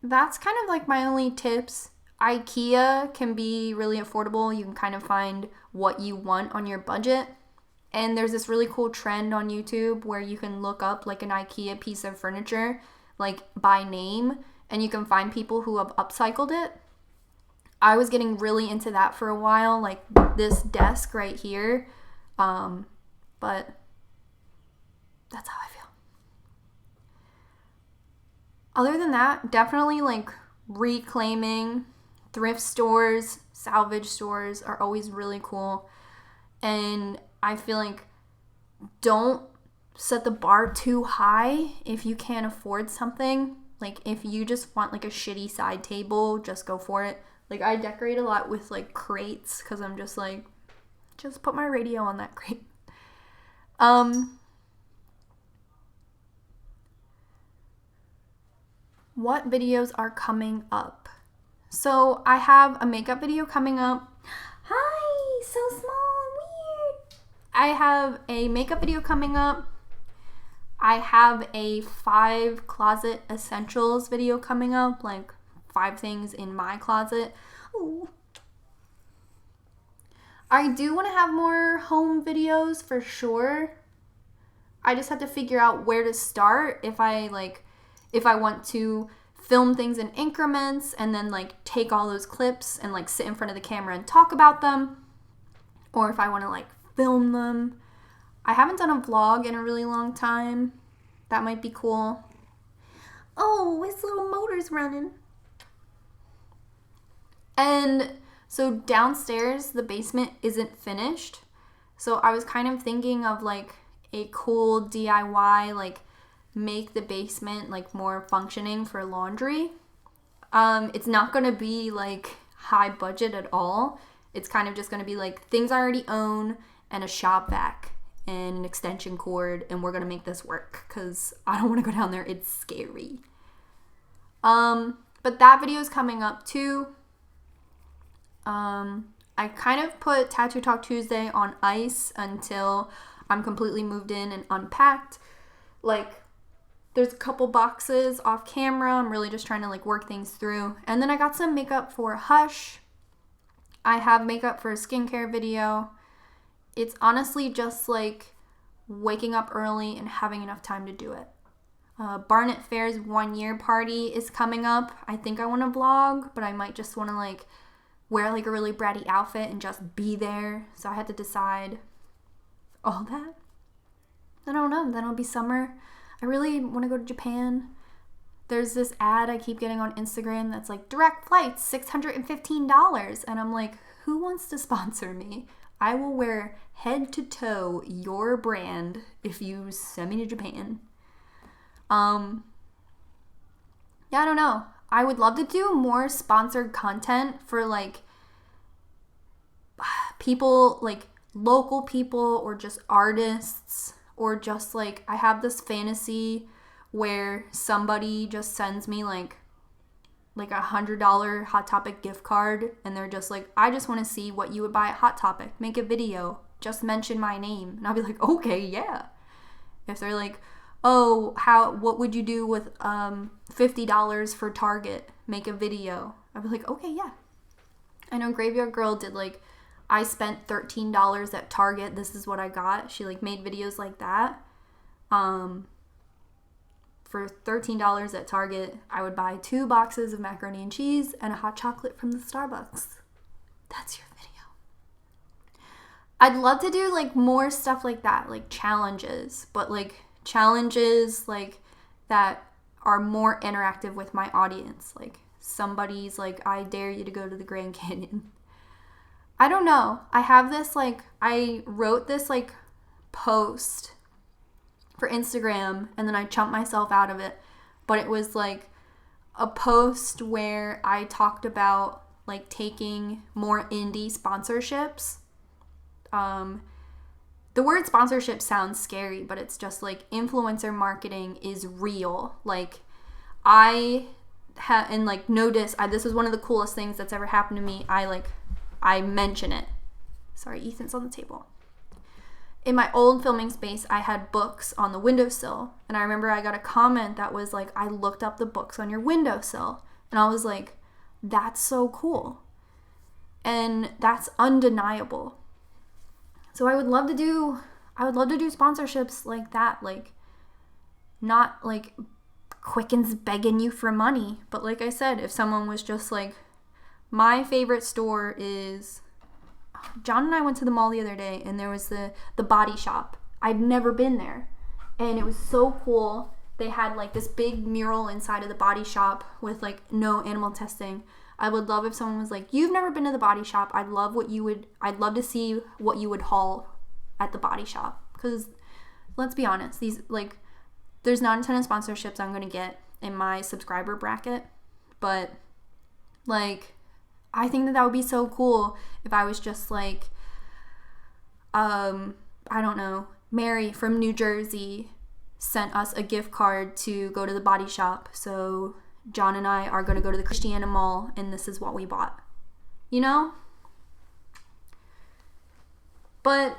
That's kind of like my only tips. IKEA can be really affordable. You can kind of find what you want on your budget. And there's this really cool trend on YouTube where you can look up like an IKEA piece of furniture, like by name, and you can find people who have upcycled it. I was getting really into that for a while, like this desk right here. But that's how I feel. Other than that, definitely like reclaiming thrift stores, salvage stores are always really cool. And I feel like don't set the bar too high if you can't afford something. Like if you just want like a shitty side table, just go for it. Like I decorate a lot with like crates because I'm just like, just put my radio on that crate. What videos are coming up? So I have a makeup video coming up. Hi, so small and weird. I have a makeup video coming up. I have a 5 closet essentials video coming up, like 5 things in my closet. Ooh. I do want to have more home videos for sure. I just have to figure out where to start if I want to film things in increments and then like take all those clips and like sit in front of the camera and talk about them, or if I want to like film them. I haven't done a vlog in a really long time. That might be cool. Oh, his little motor's running. And so downstairs, the basement isn't finished. So I was kind of thinking of like a cool DIY, like make the basement like more functioning for laundry. It's not going to be like high budget at all. It's kind of just going to be like things I already own and a shop vac and an extension cord, and we're going to make this work because I don't want to go down there. It's scary. But that video is coming up too. I kind of put Tattoo Talk Tuesday on ice until I'm completely moved in and unpacked. Like, there's a couple boxes off camera. I'm really just trying to like work things through. And then I got some makeup for Hush. I have makeup for a skincare video. It's honestly just like waking up early and having enough time to do it. Barnet Fair's 1-year party is coming up. I think I want to vlog, but I might just want to like wear like a really bratty outfit and just be there. So I had to decide all that. I don't know. Then it'll be summer. I really want to go to Japan. There's this ad I keep getting on Instagram that's like direct flights, $615. And I'm like, who wants to sponsor me? I will wear head to toe your brand if you send me to Japan. Yeah, I don't know. I would love to do more sponsored content for like people, like local people or just artists, or just like I have this fantasy where somebody just sends me like $100 Hot Topic gift card and they're just like, I just want to see what you would buy at Hot Topic. Make a video. just mention my name. And I'll be like, okay, yeah. If they're like, oh, what would you do with $50 for Target? Make a video. I'll be like, okay, yeah. I know Graveyard Girl did like, I spent $13 at Target. This is what I got. She like made videos like that. For $13 at Target, I would buy 2 boxes of macaroni and cheese and a hot chocolate from the Starbucks. That's your video. I'd love to do like more stuff like that, like challenges, but like challenges like that are more interactive with my audience. Like somebody's like, I dare you to go to the Grand Canyon. I don't know. I have this like, I wrote this like post for Instagram and then I chumped myself out of it. But it was like a post where I talked about like taking more indie sponsorships. The word sponsorship sounds scary, but it's just like influencer marketing is real. Like this was one of the coolest things that's ever happened to me. I mention it. Sorry, Ethan's on the table. In my old filming space, I had books on the windowsill. And I remember I got a comment that was like, I looked up the books on your windowsill. And I was like, that's so cool. And that's undeniable. So I would love to do sponsorships like that. Like, not like Quicken's begging you for money. But like I said, if someone was just like, my favorite store is, John and I went to the mall the other day and there was the Body Shop. I'd never been there. And it was so cool. They had like this big mural inside of the Body Shop with like no animal testing. I would love if someone was like, you've never been to the Body Shop. I'd love to see what you would haul at the Body Shop. Because let's be honest, there's not a ton of sponsorships I'm going to get in my subscriber bracket. But like, I think that would be so cool if I was just like, I don't know, Mary from New Jersey sent us a gift card to go to the Body Shop. So John and I are going to go to the Christiana Mall and this is what we bought. You know? But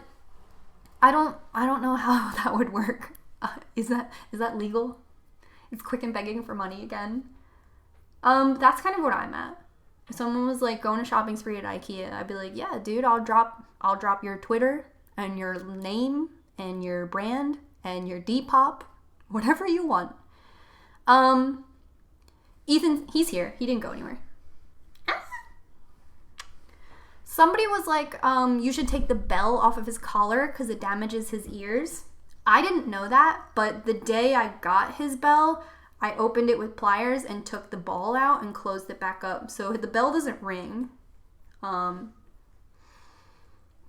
I don't know how that would work. Is that legal? Is Quicken begging for money again? That's kind of what I'm at. If someone was like going to shopping spree at IKEA, I'd be like, yeah, dude, I'll drop your Twitter and your name and your brand and your Depop, whatever you want. Ethan, he's here. He didn't go anywhere. Somebody was like, you should take the bell off of his collar because it damages his ears. I didn't know that, but the day I got his bell, I opened it with pliers and took the ball out and closed it back up. So the bell doesn't ring.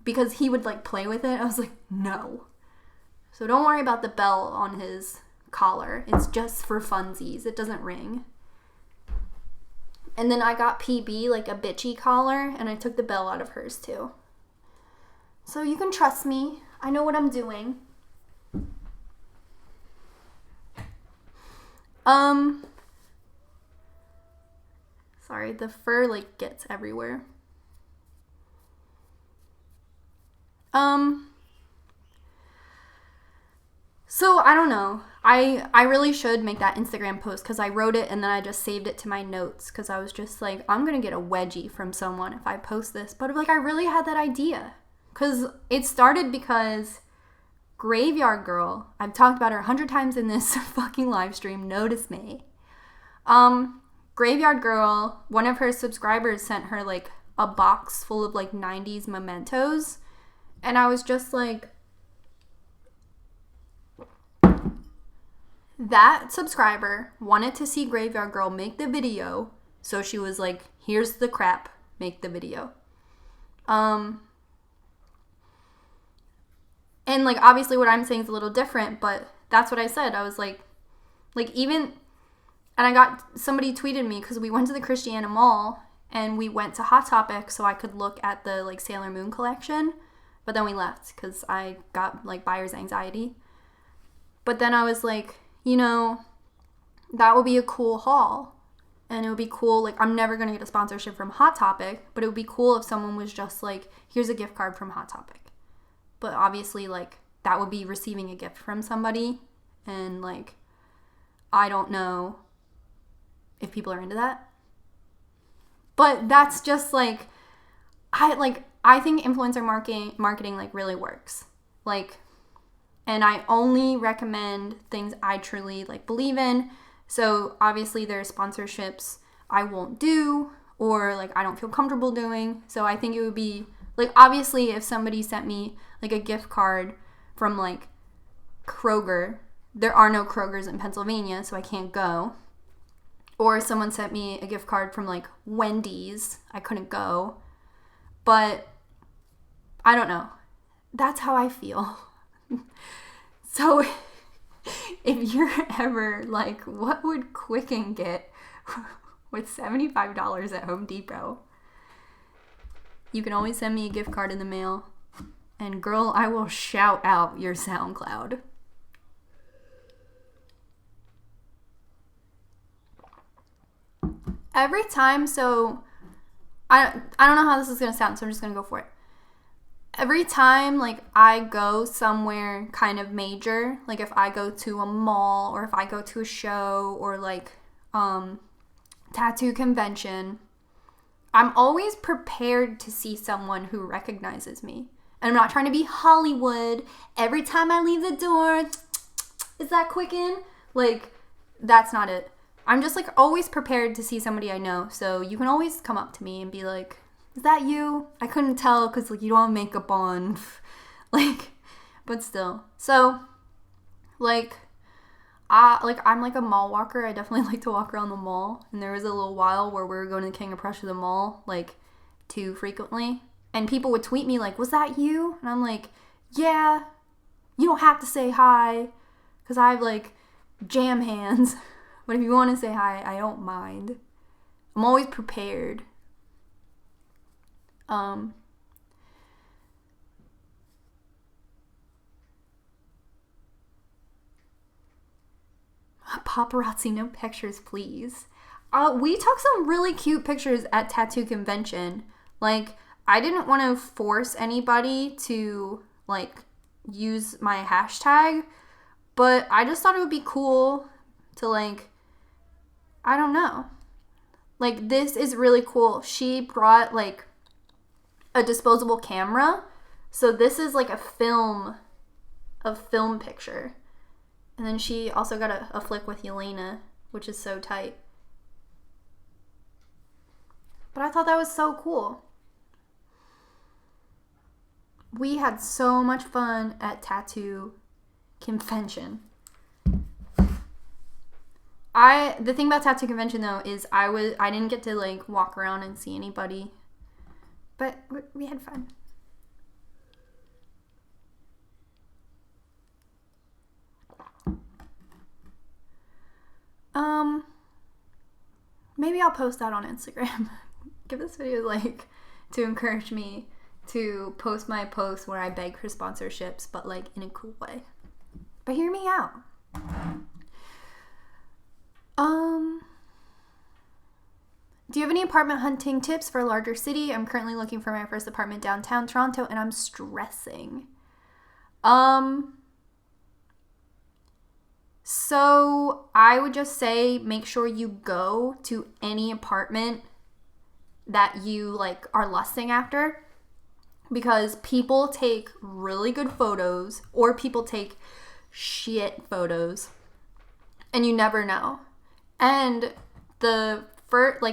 Because he would like play with it. I was like, no. So don't worry about the bell on his collar. It's just for funsies. It doesn't ring. And then I got PB, like a bitchy collar, and I took the bell out of hers too. So you can trust me. I know what I'm doing. Sorry, the fur like gets everywhere. So I don't know. I really should make that Instagram post because I wrote it and then I just saved it to my notes because I was just like, I'm gonna get a wedgie from someone if I post this. But like, I really had that idea because it started because Graveyard Girl, I've talked about her 100 times in this fucking live stream, notice me. Graveyard Girl, one of her subscribers sent her like a box full of like 90s mementos. And I was just like, that subscriber wanted to see Graveyard Girl make the video. So she was like, here's the crap, make the video. And like, obviously what I'm saying is a little different, but that's what I said. I was like even, and I got, somebody tweeted me because we went to the Christiana Mall and we went to Hot Topic so I could look at the like Sailor Moon collection, but then we left because I got like buyer's anxiety. But then I was like, you know, that would be a cool haul. And it would be cool, like, I'm never going to get a sponsorship from Hot Topic, but it would be cool if someone was just like, here's a gift card from Hot Topic. but obviously, like, that would be receiving a gift from somebody, and, like, I don't know if people are into that. But that's just, like, I think influencer marketing like, really works. Like, and I only recommend things I truly, like, believe in. So, obviously, there's sponsorships I won't do, or, like, I don't feel comfortable doing. So, I think it would be, like, obviously, if somebody sent me, like, a gift card from, like, Kroger, there are no Krogers in Pennsylvania, so I can't go. Or someone sent me a gift card from, like, Wendy's, I couldn't go. But I don't know. That's how I feel. So if you're ever like, what would Quicken get with $75 at Home Depot? You can always send me a gift card in the mail. And girl, I will shout out your SoundCloud. Every time, so I don't know how this is going to sound, so I'm just going to go for it. Every time, like, I go somewhere kind of major, like if I go to a mall or if I go to a show or, like, tattoo convention, I'm always prepared to see someone who recognizes me. And I'm not trying to be Hollywood. Every time I leave the door, is that Quicken? Like, that's not it. I'm just, like, always prepared to see somebody I know. So you can always come up to me and be like, is that you? I couldn't tell because, like, you don't have makeup on. Like, but still. So, like, I'm, like, a mall walker. I definitely like to walk around the mall. And there was a little while where we were going to the King of Prussia, the mall, like, too frequently. And people would tweet me, like, was that you? And I'm like, yeah, you don't have to say hi because I have, like, jam hands. But if you want to say hi, I don't mind. I'm always prepared. Paparazzi, no pictures, please. We took some really cute pictures at Tattoo Convention. Like, I didn't want to force anybody to, like, use my hashtag, but I just thought it would be cool to, like, I don't know. Like, this is really cool. She brought, like, a disposable camera. So this is, like, a film picture. And then she also got a flick with Yelena, which is so tight. But I thought that was so cool. We had so much fun at Tattoo Convention. The thing about Tattoo Convention, though, is I didn't get to, like, walk around and see anybody. But we had fun. Maybe I'll post that on Instagram. Give this video, like, to encourage me to post my posts where I beg for sponsorships, but, like, in a cool way. But hear me out. Do you have any apartment hunting tips for a larger city? I'm currently looking for my first apartment downtown Toronto and I'm stressing. So I would just say make sure you go to any apartment that you, like, are lusting after, because people take really good photos or people take shit photos and you never know. And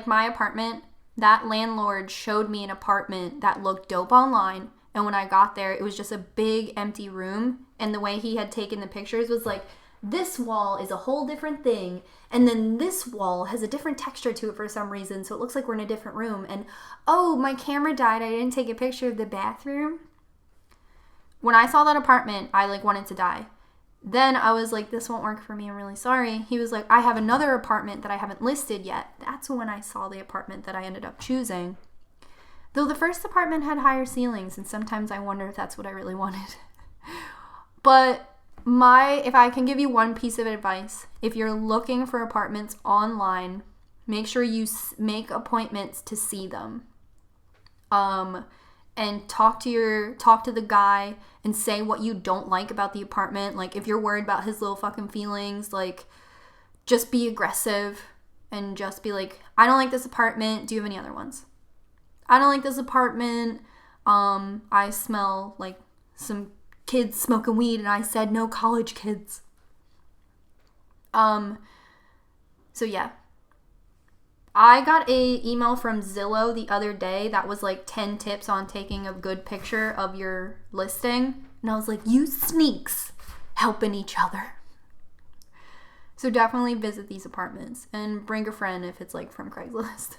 my apartment, that landlord showed me an apartment that looked dope online, and when I got there, it was just a big empty room, and the way he had taken the pictures was like, this wall is a whole different thing, and then this wall has a different texture to it for some reason, so it looks like we're in a different room, and oh, my camera died, I didn't take a picture of the bathroom. When I saw that apartment, I, like, wanted to die. Then I was like, this won't work for me, I'm really sorry. He was like, I have another apartment that I haven't listed yet. That's when I saw the apartment that I ended up choosing. Though the first apartment had higher ceilings, and sometimes I wonder if that's what I really wanted. But if I can give you one piece of advice, if you're looking for apartments online, make sure you make appointments to see them. and talk to the guy and say what you don't like about the apartment. Like, if you're worried about his little fucking feelings, like, just be aggressive and just be like, I don't like this apartment. Do you have any other ones? I don't like this apartment. I smell like some kids smoking weed, and I said no college kids. So yeah. I got a email from Zillow the other day that was like 10 tips on taking a good picture of your listing. And I was like, you sneaks helping each other. So definitely visit these apartments and bring a friend if it's like from Craigslist.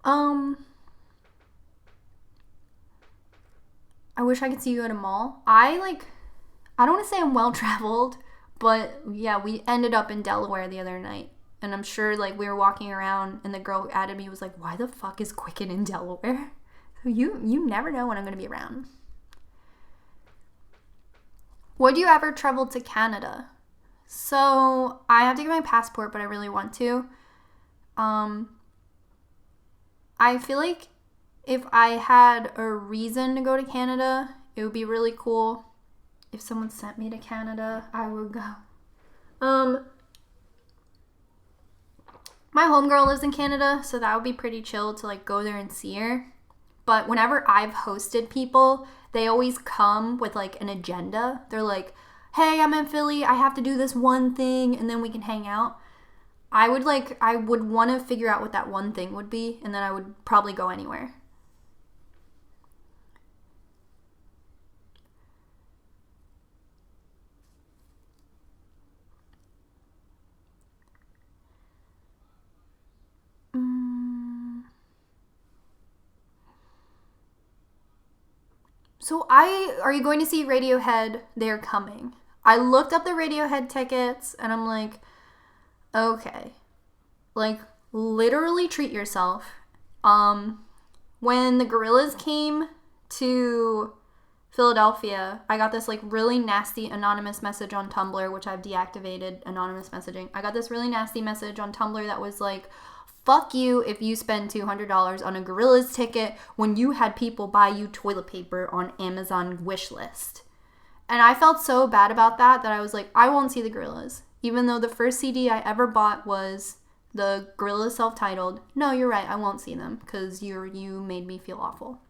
I wish I could see you at a mall. I don't want to say I'm well traveled, but yeah, we ended up in Delaware the other night. And I'm sure, like, we were walking around, and the girl who added me was like, why the fuck is Quicken in Delaware? So you never know when I'm going to be around. Would you ever travel to Canada? So, I have to get my passport, but I really want to. I feel like if I had a reason to go to Canada, it would be really cool. If someone sent me to Canada, I would go. My homegirl lives in Canada, so that would be pretty chill to like go there and see her. But whenever I've hosted people, they always come with like an agenda. They're like, hey, I'm in Philly, I have to do this one thing, and then we can hang out. I would want to figure out what that one thing would be, and then I would probably go anywhere. So are you going to see Radiohead? They're coming. I looked up the Radiohead tickets and I'm like, okay. Like, literally treat yourself. When the Gorillaz came to Philadelphia, I got this like really nasty anonymous message on Tumblr, which I've deactivated anonymous messaging. I got this really nasty message on Tumblr that was like, fuck you if you spend $200 on a Gorillaz ticket when you had people buy you toilet paper on Amazon wishlist. And I felt so bad about that I was like, I won't see the Gorillaz. Even though the first CD I ever bought was the Gorillaz self-titled. No, you're right, I won't see them because you made me feel awful.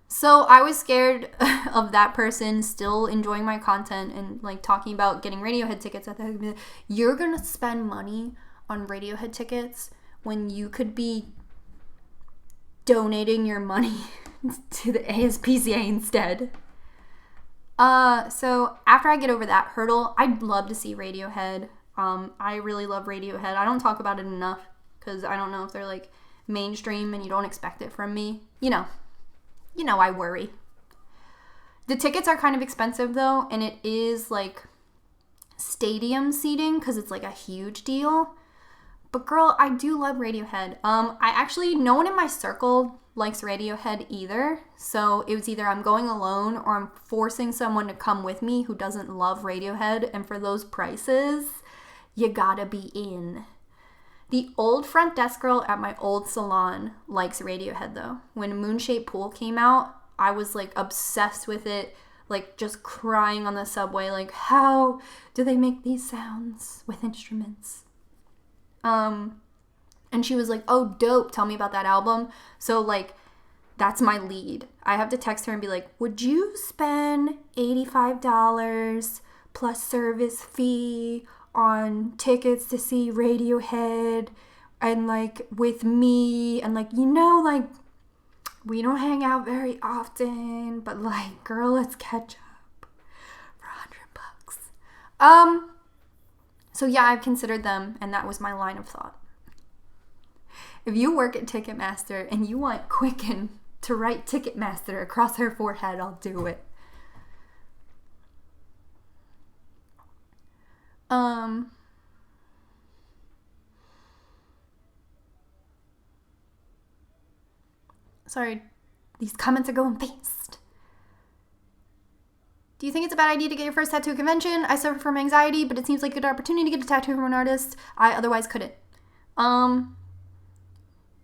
So I was scared of that person still enjoying my content and like talking about getting Radiohead tickets. I thought, you're gonna spend money on Radiohead tickets when you could be donating your money to the ASPCA instead. So after I get over that hurdle, I'd love to see Radiohead. I really love Radiohead. I don't talk about it enough because I don't know if they're like mainstream and you don't expect it from me. You know, I worry. The tickets are kind of expensive though, and it is like stadium seating because it's like a huge deal. But girl, I do love Radiohead. No one in my circle likes Radiohead either. So it was either I'm going alone or I'm forcing someone to come with me who doesn't love Radiohead. And for those prices, you gotta be in. The old front desk girl at my old salon likes Radiohead though. When Moonshaped Pool came out, I was like obsessed with it. Like just crying on the subway. Like, how do they make these sounds with instruments? And she was like, oh, dope, tell me about that album. So, like, that's my lead. I have to text her and be like, would you spend $85 plus service fee on tickets to see Radiohead and, like, with me? And, like, like, we don't hang out very often, but, like, girl, let's catch up for $100. So yeah, I've considered them, and that was my line of thought. If you work at Ticketmaster and you want Quicken to write Ticketmaster across her forehead, I'll do it. Sorry, these comments are going fast. Do you think it's a bad idea to get your first tattoo at a convention? I suffer from anxiety, but it seems like a good opportunity to get a tattoo from an artist I otherwise couldn't.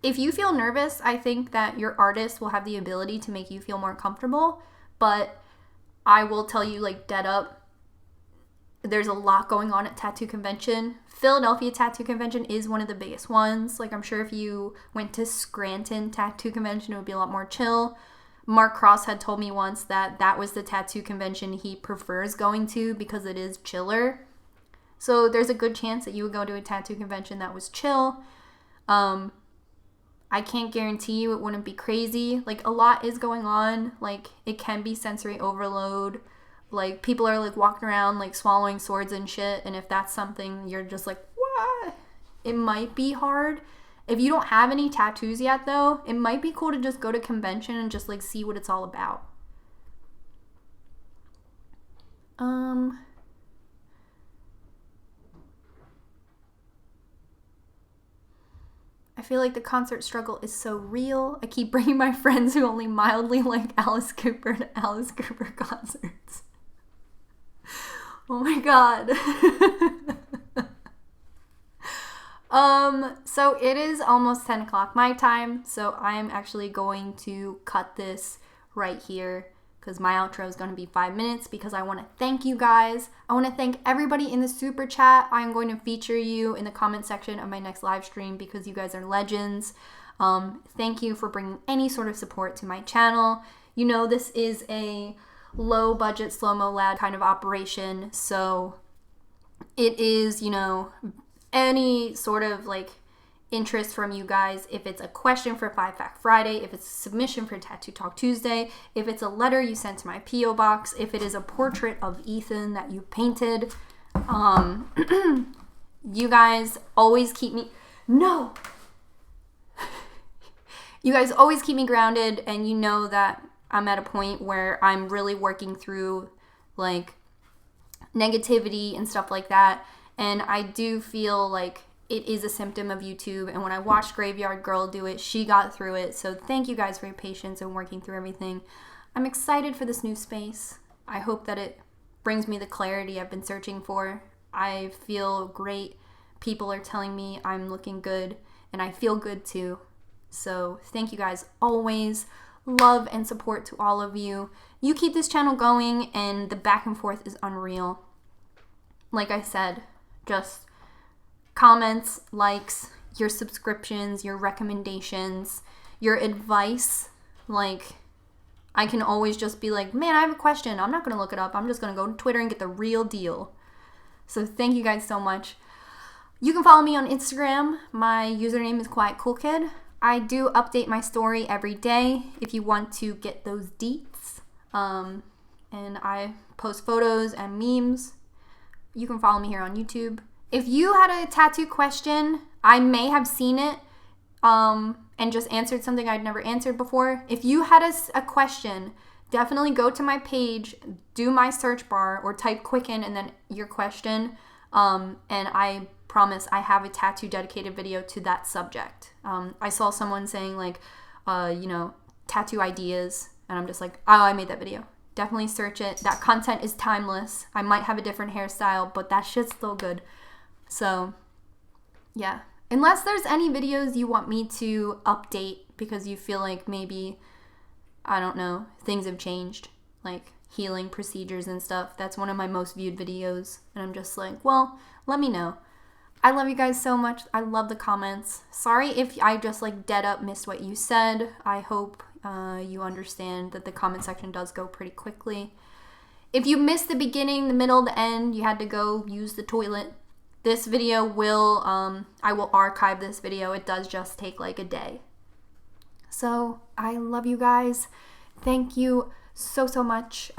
if you feel nervous, I think that your artist will have the ability to make you feel more comfortable. But I will tell you, like, dead up, there's a lot going on at Tattoo Convention. Philadelphia Tattoo Convention is one of the biggest ones. Like, I'm sure if you went to Scranton Tattoo Convention, it would be a lot more chill. Mark Cross had told me once that that was the tattoo convention he prefers going to because it is chiller. So there's a good chance that you would go to a tattoo convention that was chill. I can't guarantee you it wouldn't be crazy. Like, a lot is going on. Like, it can be sensory overload. Like, people are, like, walking around, like, swallowing swords and shit. And if that's something you're just like, what? It might be hard. If you don't have any tattoos yet, though, it might be cool to just go to convention and just, like, see what it's all about. I feel like the concert struggle is so real. I keep bringing my friends who only mildly like Alice Cooper to Alice Cooper concerts. Oh my god. So it is almost 10 o'clock my time, so I am actually going to cut this right here because my outro is going to be 5 minutes because I want to thank you guys. I want to thank everybody in the super chat. I'm going to feature you in the comment section of my next live stream because you guys are legends. Thank you for bringing any sort of support to my channel. You know, this is a low budget slow-mo lab kind of operation, so it is, you know, any sort of like interest from you guys, if it's a question for 5 Fact Friday, if it's a submission for Tattoo Talk Tuesday, if it's a letter you sent to my P.O. box, if it is a portrait of Ethan that you painted, you guys always keep me, no! You guys always keep me grounded, and you know that I'm at a point where I'm really working through like negativity and stuff like that, and I do feel like it is a symptom of YouTube, and when I watched Graveyard Girl do it, she got through it. So thank you guys for your patience and working through everything. I'm excited for this new space. I hope that it brings me the clarity I've been searching for. I feel great. People are telling me I'm looking good, and I feel good too. So thank you guys always. Love and support to all of you. You keep this channel going, and the back and forth is unreal. Like I said, just comments, likes, your subscriptions, your recommendations, your advice. Like, I can always just be like, man, I have a question. I'm not going to look it up. I'm just going to go to Twitter and get the real deal. So thank you guys so much. You can follow me on Instagram. My username is QuietCoolKid. I do update my story every day if you want to get those deets. And I post photos and memes. You can follow me here on YouTube. If you had a tattoo question, I may have seen it and just answered something I'd never answered before. If you had a question, definitely go to my page, do my search bar, or type Quicken and then your question. And I promise I have a tattoo dedicated video to that subject. I saw someone saying like, you know, tattoo ideas, and I'm just like, oh, I made that video. Definitely search it. That content is timeless. I might have a different hairstyle, but that shit's still good. So, yeah. Unless there's any videos you want me to update because you feel like maybe, I don't know, things have changed, like healing procedures and stuff. That's one of my most viewed videos. And I'm just like, well, let me know. I love you guys so much. I love the comments. Sorry if I just like dead up missed what you said. I hope you understand that the comment section does go pretty quickly. If you missed the beginning, the middle, the end, you had to go use the toilet. This video will, I will archive this video. It does just take like a day. So I love you guys. Thank you so much.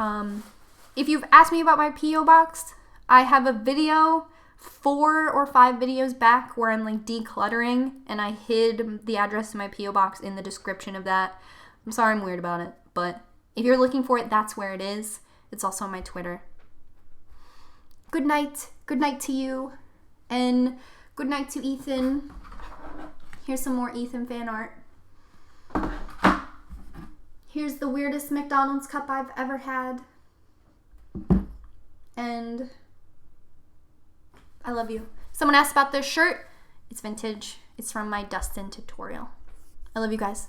If you've asked me about my P.O. box, I have a video 4 or 5 videos back where I'm like decluttering, and I hid the address to my P.O. box in the description of that. I'm sorry I'm weird about it, but if you're looking for it, that's where it is. It's also on my Twitter. Good night. Good night to you. And good night to Ethan. Here's some more Ethan fan art. Here's the weirdest McDonald's cup I've ever had. And I love you. Someone asked about this shirt. It's vintage. It's from my Dustin tutorial. I love you guys.